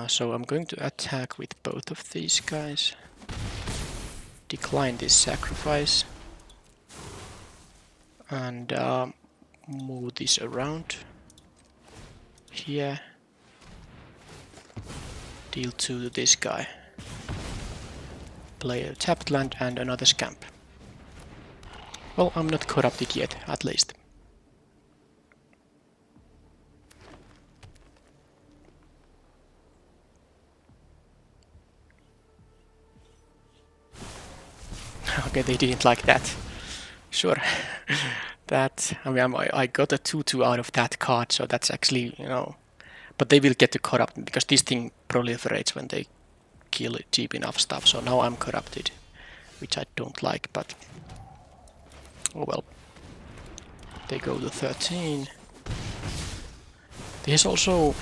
So I'm going to attack with both of these guys. Decline this sacrifice. And move this around. Here. Deal 2 to this guy. Play a tapped land and another scamp. Well, I'm not corrupted yet, at least. Okay, they didn't like that. Sure. That, I mean, I got a 2/2 out of that card, so that's actually, you know... But they will get to corrupt, because this thing proliferates when they kill cheap enough stuff, so now I'm corrupted. Which I don't like, but... Oh well. They go to 13. There's also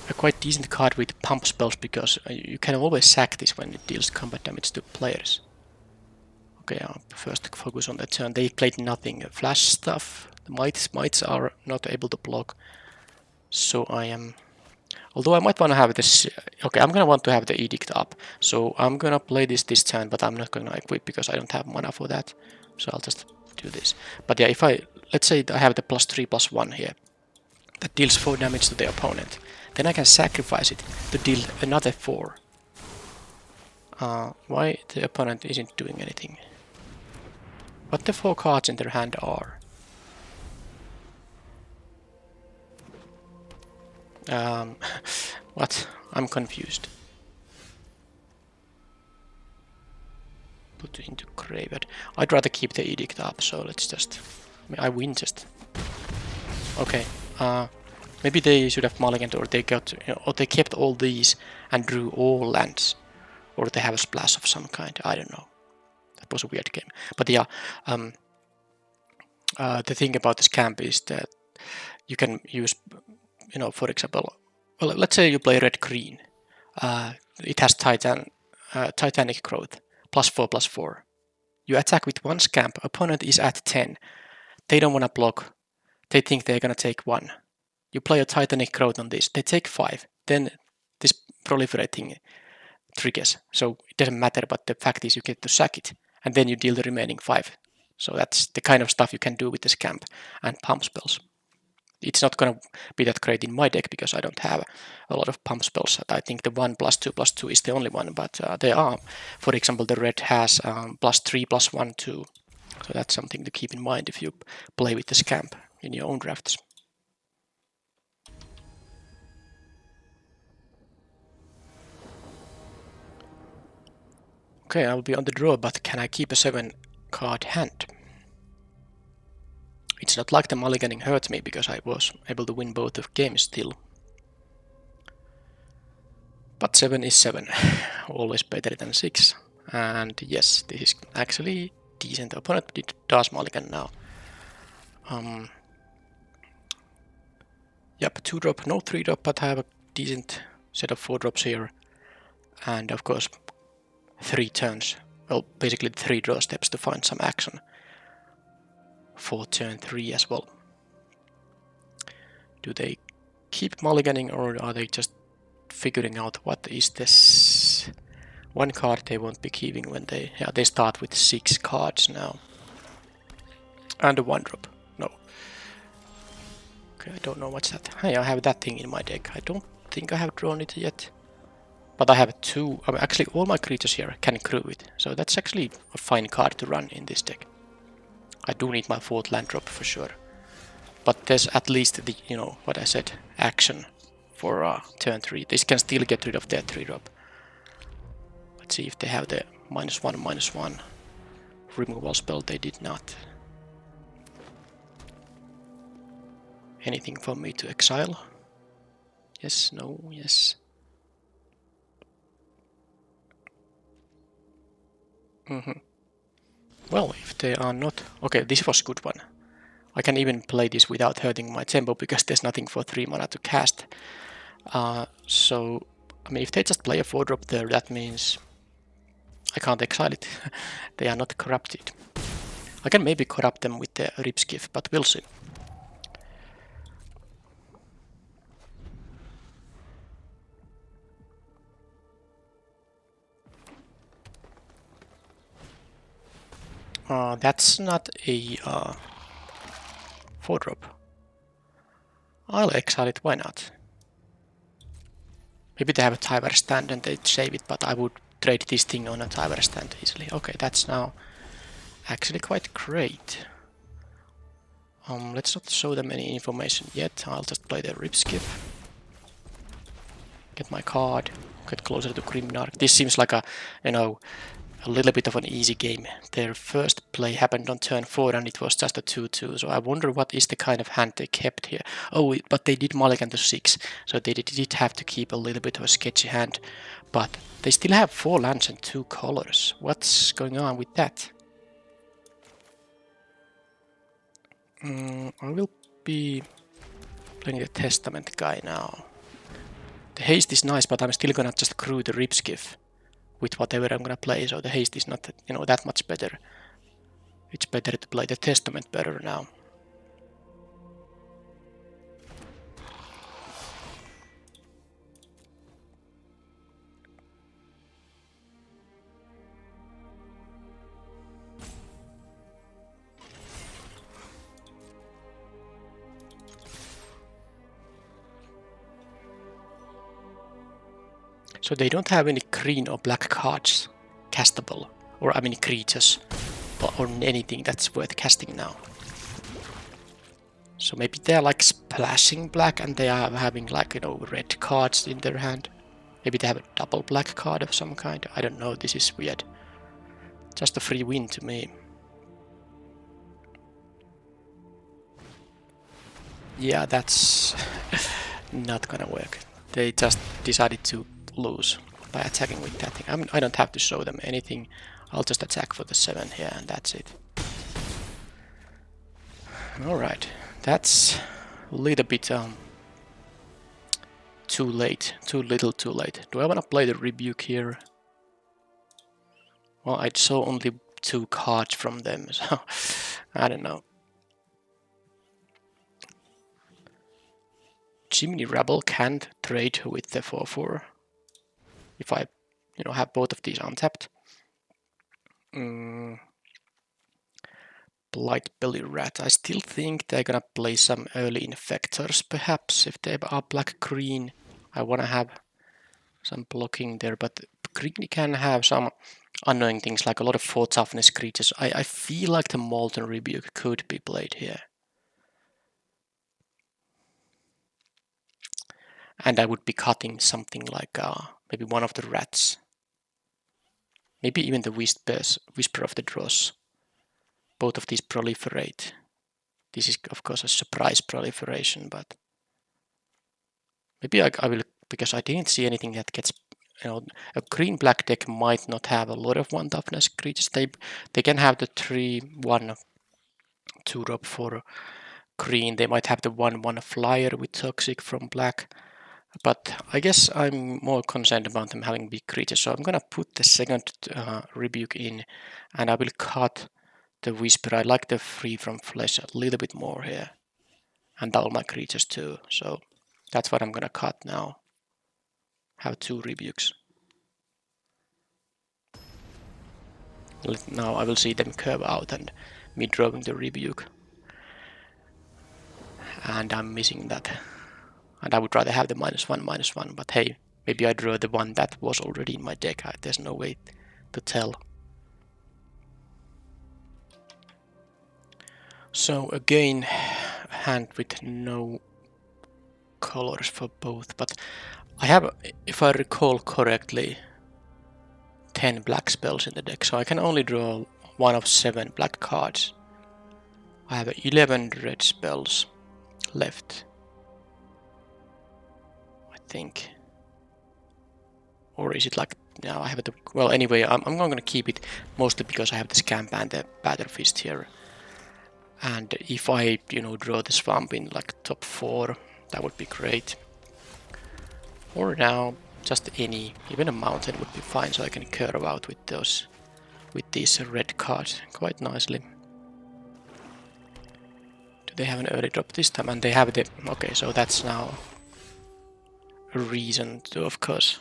a quite decent card with pump spells, because you can always sack this when it deals combat damage to players. Okay, I'll first focus on that turn. They played nothing. Flash stuff. The mites are not able to block. So I am... Although I might want to have this... Okay, I'm gonna want to have the edict up. So I'm gonna play this turn, but I'm not gonna equip because I don't have mana for that. So I'll just do this. But yeah, if I... Let's say I have the +3/+1 here. That deals 4 damage to the opponent. Then I can sacrifice it to deal another 4. Why the opponent isn't doing anything? What the 4 cards in their hand are? What? I'm confused. Put into graveyard. I'd rather keep the edict up, so let's just... I mean, I win just... Okay. Maybe they should have mulliganed, or they got... You know, or they kept all these and drew all lands. Or they have a splash of some kind. I don't know. That was a weird game. But yeah, the thing about this camp is that you can use, you know, for example, well, let's say you play red-green. It has Titanic growth, +4/+4. You attack with 1 scamp, opponent is at 10. They don't want to block. They think they're going to take 1. You play a Titanic growth on this, they take 5. Then this proliferating triggers. So it doesn't matter, but the fact is you get to sack it. And then you deal the remaining 5. So that's the kind of stuff you can do with the scamp and pump spells. It's not going to be that great in my deck because I don't have a lot of pump spells. I think the 1+2/+2 is the only one, but there are, for example, the red has +3/+1 too. So that's something to keep in mind if you play with the scamp in your own drafts. Okay, I will be on the draw, but can I keep a 7-card hand? It's not like the mulliganing hurt me, because I was able to win both of games still. But 7 is 7, always better than 6. And yes, this is actually decent. The opponent does mulligan now. Yep, 2-drop, no 3-drop, but I have a decent set of 4-drops here. And of course, 3 turns. Well, basically 3 draw steps to find some action. For turn 3 as well. Do they keep mulliganing, or are they just figuring out what is this 1 card they won't be keeping when they... Yeah, they start with 6 cards now. And a 1-drop. No. Okay, I don't know what's that. Hey, I have that thing in my deck. I don't think I have drawn it yet. But I have two, actually all my creatures here can crew it, so that's actually a fine card to run in this deck. I do need my 4th land drop for sure. But there's at least the, you know, what I said, action for turn 3. This can still get rid of their 3-drop. Let's see if they have the -1/-1 removal spell. They did not. Anything for me to exile? Yes, no, yes. Well, if they are not... Okay, this was a good one. I can even play this without hurting my tempo because there's nothing for 3 mana to cast. So, I mean, if they just play a 4-drop there, that means I can't exile it. They are not corrupted. I can maybe corrupt them with the Ripskiff, but we'll see. That's not a 4-drop. I'll exile it, why not? Maybe they have a Tyver stand and they save it, but I would trade this thing on a Tyver stand easily. Okay, that's now actually quite great. Let's not show them any information yet. I'll just play the Ripskiff. Get my card. Get closer to Grimdark. This seems like a, you know, a little bit of an easy game. Their first play happened on turn 4 and it was just a 2-2. So I wonder what is the kind of hand they kept here. Oh, but they did mulligan to 6. So they did have to keep a little bit of a sketchy hand. But they still have 4 lands and 2 colors. What's going on with that? I will be playing the Testament guy now. The haste is nice, but I'm still gonna just crew the Ripskiff with whatever I'm gonna play, so the haste is not, you know, that much better. It's better to play the Testament better now. So they don't have any green or black cards castable, or I mean creatures, or anything that's worth casting now. So maybe they're like splashing black and they are having like, you know, red cards in their hand. Maybe they have a double black card of some kind. I don't know, this is weird. Just a free win to me. Yeah, that's not gonna work. They just decided to lose by attacking with that thing. I don't have to show them anything. I'll just attack for the 7 here and that's it. Alright, that's a little bit too late. Too little too late. Do I want to play the Rebuke here? Well, I saw only 2 cards from them, so I don't know. Chimney Rabble can't trade with the 4/4 if I, you know, have both of these untapped. Blight Belly Rat. I still think they're gonna play some early Infectors, perhaps, if they are black-green. I wanna have some blocking there, but green can have some annoying things, like a lot of 4 toughness creatures. I feel like the Molten Rebuke could be played here. And I would be cutting something like maybe one of the rats. Maybe even the Whisper of the Dross. Both of these proliferate. This is, of course, a surprise proliferation, but maybe I will, because I didn't see anything that gets, you know, a green-black deck might not have a lot of 1 toughness creatures. They can have the 3/1 2-drop for green. They might have the 1/1 flyer with toxic from black. But I guess I'm more concerned about them having big creatures, so I'm gonna put the second Rebuke in, and I will cut the Whisper. I like the Free from Flesh a little bit more here, and all my creatures too, so that's what I'm gonna cut now. Have 2 Rebukes. Now I will see them curve out and me drawing the Rebuke. And I'm missing that. And I would rather have the -1/-1, but hey, Maybe I draw the one that was already in my deck. There's no way to tell. So again, a hand with no colors for both, but I have, if I recall correctly, 10 black spells in the deck, so I can only draw one of 7 black cards. I have 11 red spells left, I think. Or is it like, now I have the, well anyway, I'm going to keep it mostly because I have the Scamp and the Batter Fist here. And if I, draw the Swamp in like top 4, that would be great. Or now, just any, even a Mountain would be fine, so I can curve out with those, with these red cards quite nicely. Do they have an early drop this time? And they have the, okay, so that's now a reason to, of course,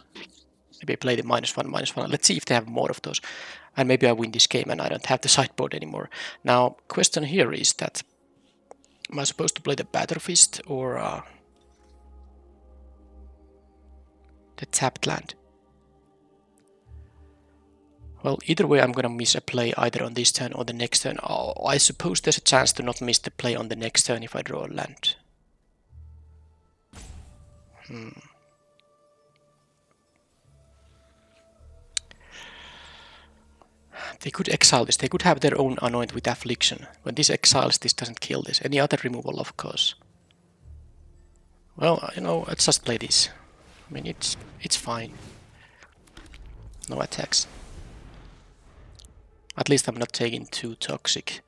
maybe play the -1/-1. Let's see if they have more of those. And maybe I win this game and I don't have the sideboard anymore. Now, question here is that, am I supposed to play the Batter Fist or the tapped land? Well, either way I'm gonna miss a play either on this turn or the next turn. Oh, I suppose there's a chance to not miss the play on the next turn if I draw a land. They could exile this. They could have their own Anoint with Affliction. When this exiles, this doesn't kill this. Any other removal, of course. Well, let's just play this. I mean, it's fine. No attacks. At least I'm not taking too toxic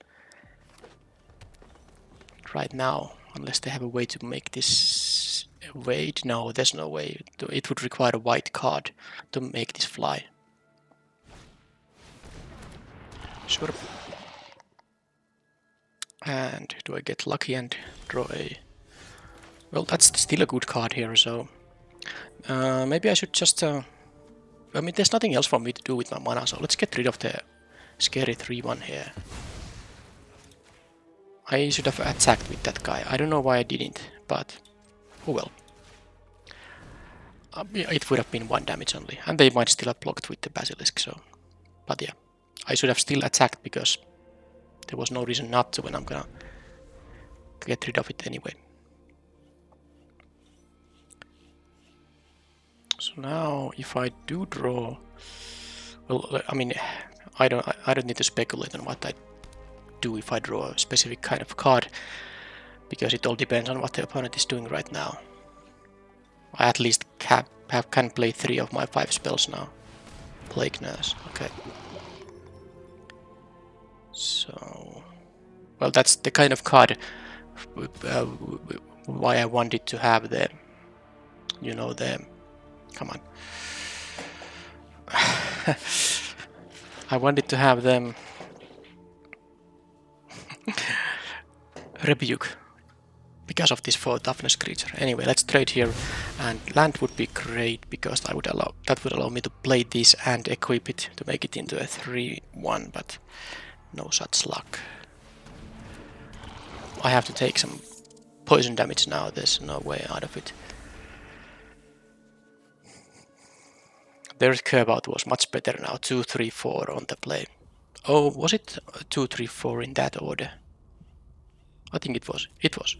right now, unless they have a way to make this evade. No, there's no way. It would require a white card to make this fly. Sure. And do I get lucky and draw a... Well, that's still a good card here, so... maybe I should just... I mean, there's nothing else for me to do with my mana, so let's get rid of the scary 3/1 here. I should have attacked with that guy. I don't know why I didn't, but... oh well. It would have been 1 damage only, and they might still have blocked with the Basilisk, so... But yeah, I should have still attacked because there was no reason not to when I'm gonna get rid of it anyway. So now, if I do draw, well, I mean, I don't need to speculate on what I do if I draw a specific kind of card, because it all depends on what the opponent is doing right now. I at least can play 3 of my 5 spells now. Plague Nurse, okay. So, well, that's the kind of card why I wanted to have the, come on. I wanted to have them Rebuke because of this 4 toughness creature. Anyway, let's trade here, and land would be great because that would allow me to play this and equip it to make it into a 3/1, but no such luck. I have to take some poison damage now. There's no way out of it. Their curve out was much better now. 2, 3, 4 on the play. Oh, was it 2, 3, 4 in that order? I think it was. It was.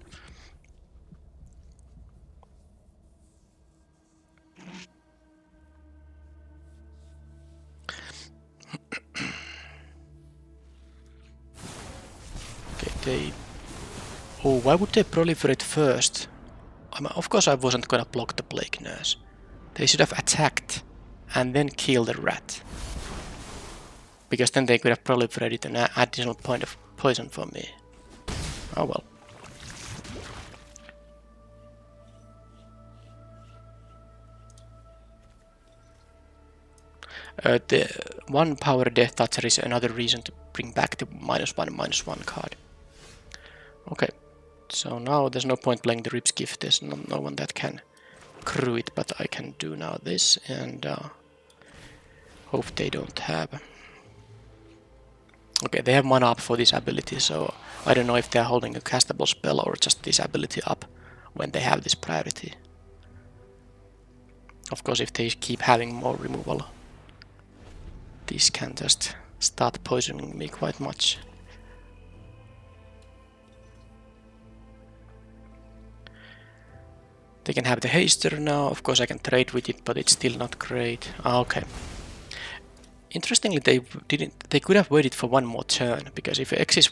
Okay, oh, why would they proliferate first? Of course I wasn't gonna block the Plague Nurse. They should have attacked and then killed the rat. Because then they could have proliferated an additional point of poison for me. Oh well. The 1 power Death Toucher is another reason to bring back the -1/-1 card. Okay, so now there's no point playing the Rip's Gift. There's no one that can crew it, but I can do now this, and hope they don't have. Okay, they have mana up for this ability, so I don't know if they're holding a castable spell or just this ability up when they have this priority. Of course, if they keep having more removal, these can just start poisoning me quite much. They can have the haster now. Of course, I can trade with it, but it's still not great. Okay. Interestingly, they could have waited for one more turn, because if X is,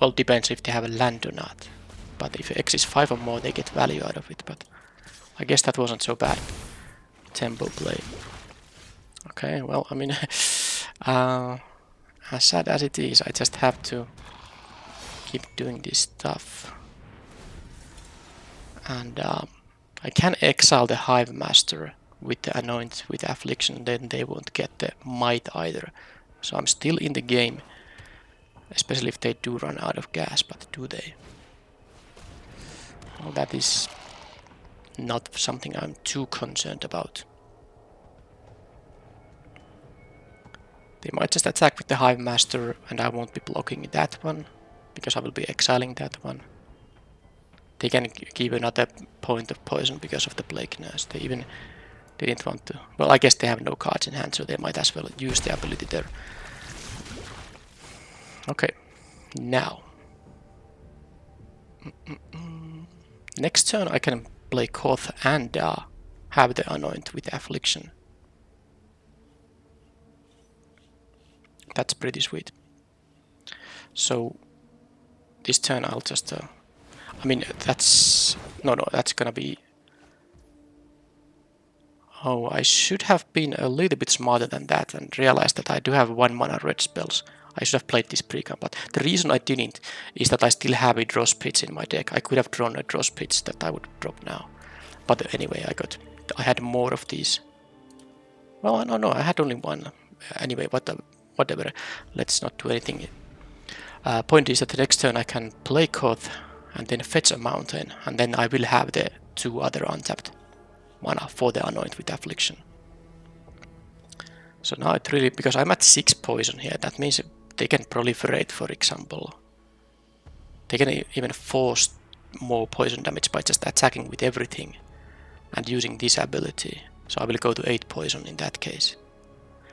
well, depends if they have a land or not. But if X is 5 or more, they get value out of it. But I guess that wasn't so bad. Tempo play. Okay, well, I mean, as sad as it is, I just have to keep doing this stuff. And I can exile the Hive Master with the Anoint with Affliction, then they won't get the Might either. So I'm still in the game, especially if they do run out of gas, but do they? Well, that is not something I'm too concerned about. They might just attack with the Hive Master, and I won't be blocking that one, because I will be exiling that one. They can give another point of poison because of the Plague Nurse. They even didn't want to. Well, I guess they have no cards in hand, so they might as well use the ability there. Okay, now. Next turn I can play Koth and have the Anoint with Affliction. That's pretty sweet. So this turn I'll just... I mean, that's... No, that's gonna be... Oh, I should have been a little bit smarter than that and realized that I do have 1 mana red spells. I should have played this pre-con, but the reason I didn't is that I still have a draw spits in my deck. I could have drawn a draw spits that I would drop now. But anyway, I had more of these. Well, no, I had only 1. Anyway, whatever. Let's not do anything. Point is that the next turn I can play Koth and then fetch a mountain, and then I will have the 2 other untapped mana for the Anoint with Affliction. So now it really, because I'm at 6 poison here, that means they can proliferate, for example. They can even force more poison damage by just attacking with everything and using this ability. So I will go to 8 poison in that case.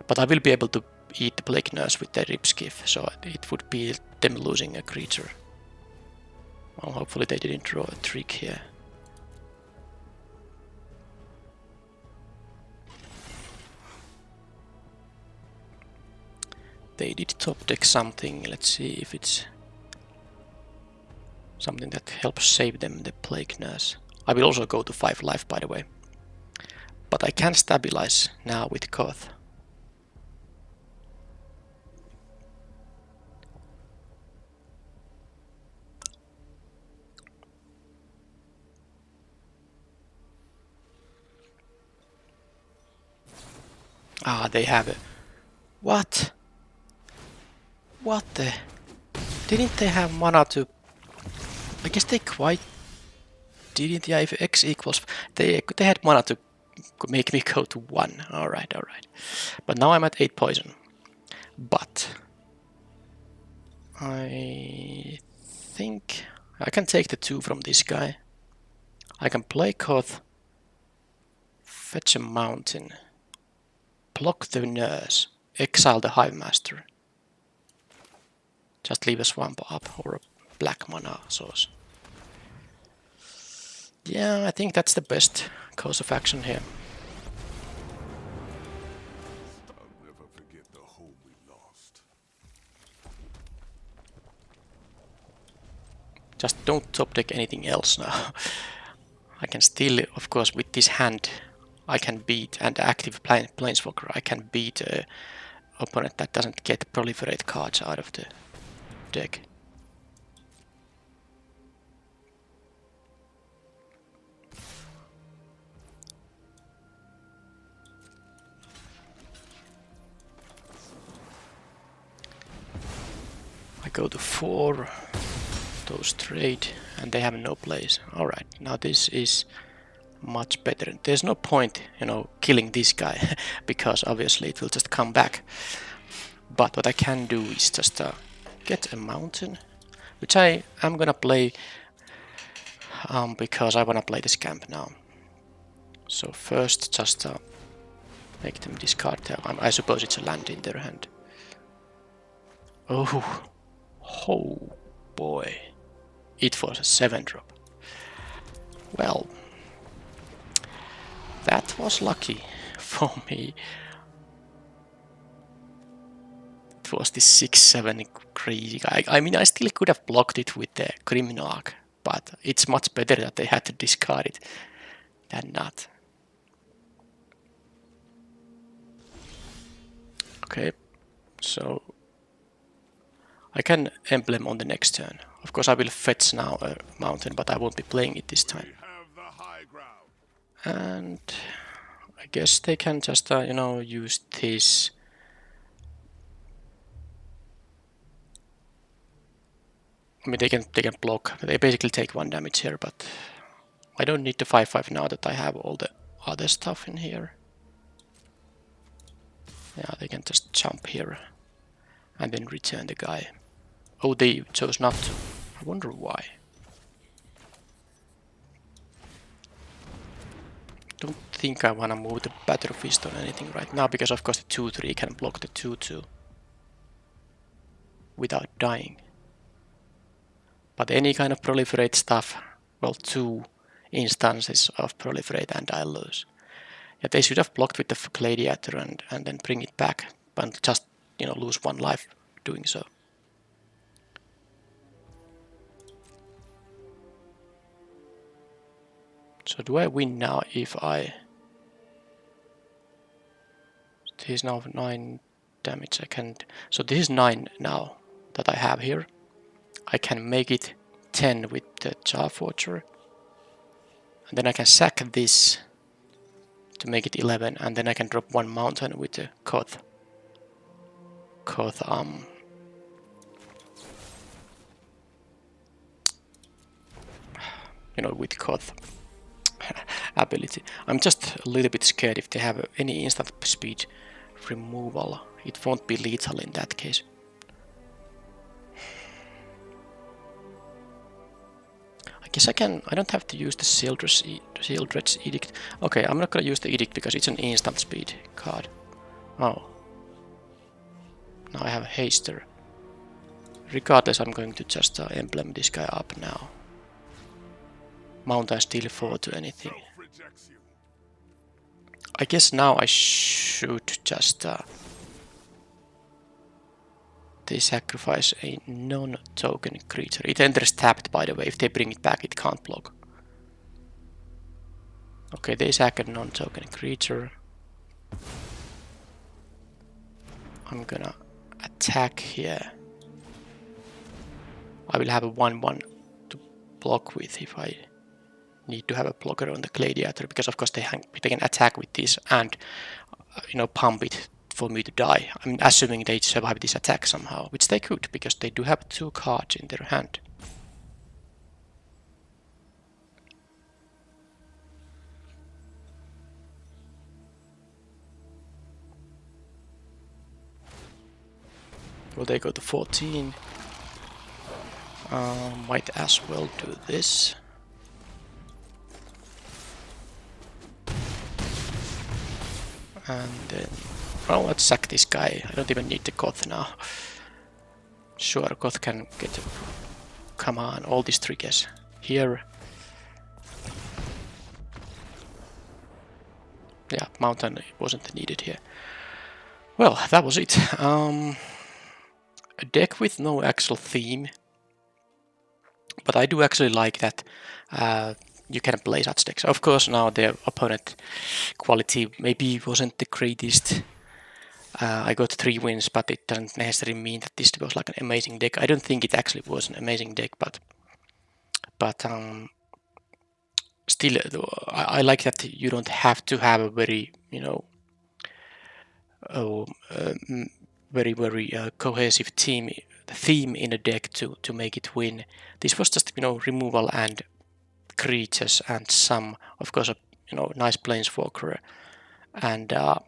But I will be able to eat the Plague Nurse with the Ripskiff, so it would be them losing a creature. Well, hopefully they didn't draw a trick here. They did top deck something. Let's see if it's something that helps save them, the Plague Nurse. I will also go to 5 life, by the way. But I can stabilize now with Koth. Ah, they have it. What? What the? Didn't they have mana to... I guess they quite... Didn't, yeah, if X equals... They had mana to make me go to 1. Alright. But now I'm at 8 poison. But... I think I can take the 2 from this guy. I can play Koth, fetch a mountain, block the Nurse, exile the Hive Master. Just leave a swamp up or a black mana source. Yeah, I think that's the best course of action here. I'll never forget the home we lost. Just don't top deck anything else now. I can still, of course, with this hand, I can beat, and active Planeswalker, I can beat an opponent that doesn't get proliferate cards out of the deck. I go to 4, those trade, and they have no place. Alright, now this is much better. There's no point, killing this guy, because obviously it will just come back. But what I can do is just get a mountain, which I am gonna play because I wanna play the Scamp now. So first just make them discard their... I suppose it's a land in their hand. Oh boy. It was a 7-drop. Well, that was lucky for me. It was this 6-7 crazy guy. I mean, I still could have blocked it with the Grimnock, but it's much better that they had to discard it than not. Okay, so I can emblem on the next turn. Of course, I will fetch now a mountain, but I won't be playing it this time. And I guess they can just, you know, use this. I mean, they can block. They basically take 1 damage here, but I don't need the 5/5 now that I have all the other stuff in here. Yeah, they can just jump here and then return the guy. Oh, they chose not to. I wonder why. Don't think I wanna move the Battle Fist on anything right now, because of course the 2/3 can block the 2/2 without dying. But any kind of proliferate stuff, well, 2 instances of proliferate and I lose. Yeah, they should have blocked with the Gladiator and then bring it back, but just, you know, lose 1 life doing so. So do I win now if I... This is now 9 damage. I can... So this is 9 now that I have here. I can make it 10 with the Charforger. And then I can sack this to make it 11, and then I can drop 1 mountain with the Koth. You know, with Koth ability. I'm just a little bit scared if they have any instant speed removal. It won't be lethal in that case. I guess I don't have to use the Sheoldred's Edict. Okay, I'm not gonna use the Edict because it's an instant speed card. Oh. Now I have a Haster. Regardless, I'm going to just emblem this guy up now. Mountain still 4 to anything. I guess now I should just... they sacrifice a non-token creature. It enters tapped, by the way. If they bring it back, it can't block. Okay, they sack a non-token creature. I'm gonna attack here. I will have a 1/1 to block with if I need to have a blocker on the Gladiator, because of course they can attack with this and you know, pump it for me to die. I'm assuming they survive this attack somehow, which they could, because they do have 2 cards in their hand. Will they go to 14? Might as well do this. And then, well, let's sack this guy. I don't even need the Koth now. Sure, Koth can get... Come on, all these triggers. Here. Yeah, mountain wasn't needed here. Well, that was it. A deck with no actual theme. But I do actually like that you can play such decks. Of course, now the opponent quality maybe wasn't the greatest. I got 3 wins, but it doesn't necessarily mean that this was like an amazing deck. I don't think it actually was an amazing deck, but still, I like that you don't have to have a very, you know, very cohesive theme in a deck to make it win. This was just, you know, removal and creatures and some, of course, a, you know, nice planeswalker and a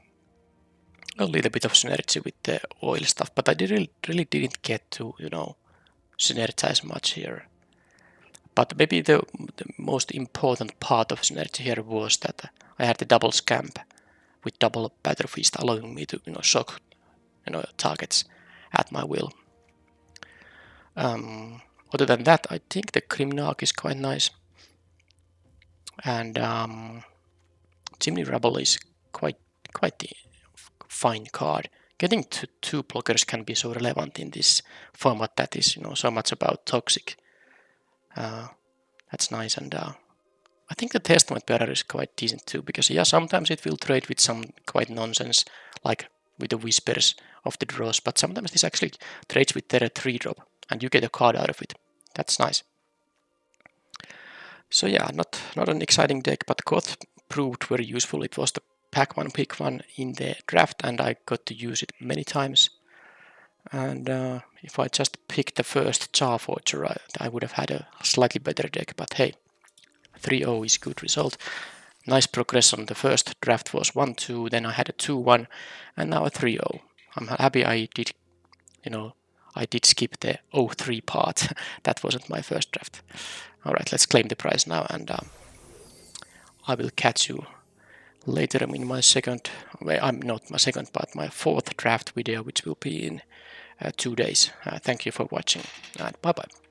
little bit of synergy with the oil stuff, but I really didn't get to, you know, synergize much here. But maybe the most important part of synergy here was that I had the double scamp with double Battle Fist, allowing me to shock targets at my will. Other than that, I think the Grimnark is quite nice, and Chimney Rabble is quite a fine card. Getting to 2 blockers can be so relevant in this format that is so much about toxic. That's nice, and I think the Testament Bearer is quite decent too, because sometimes it will trade with some quite nonsense, like with the Whispers of the draws, but sometimes this actually trades with their 3-drop, and you get a card out of it. That's nice. So yeah, not an exciting deck, but Koth proved very useful. It was the pack one, pick one in the draft, and I got to use it many times. And if I just picked the first Charforger, I would have had a slightly better deck, but hey, 3-0 is a good result. Nice progression. The first draft was 1-2, then I had a 2-1, and now a 3-0. I'm happy I did, I did skip the 0-3 part. That wasn't my first draft. Alright, let's claim the prize now, and I will catch you later in my second, well, I'm not my second, but my 4th draft video, which will be in 2 days. Thank you for watching, and bye-bye.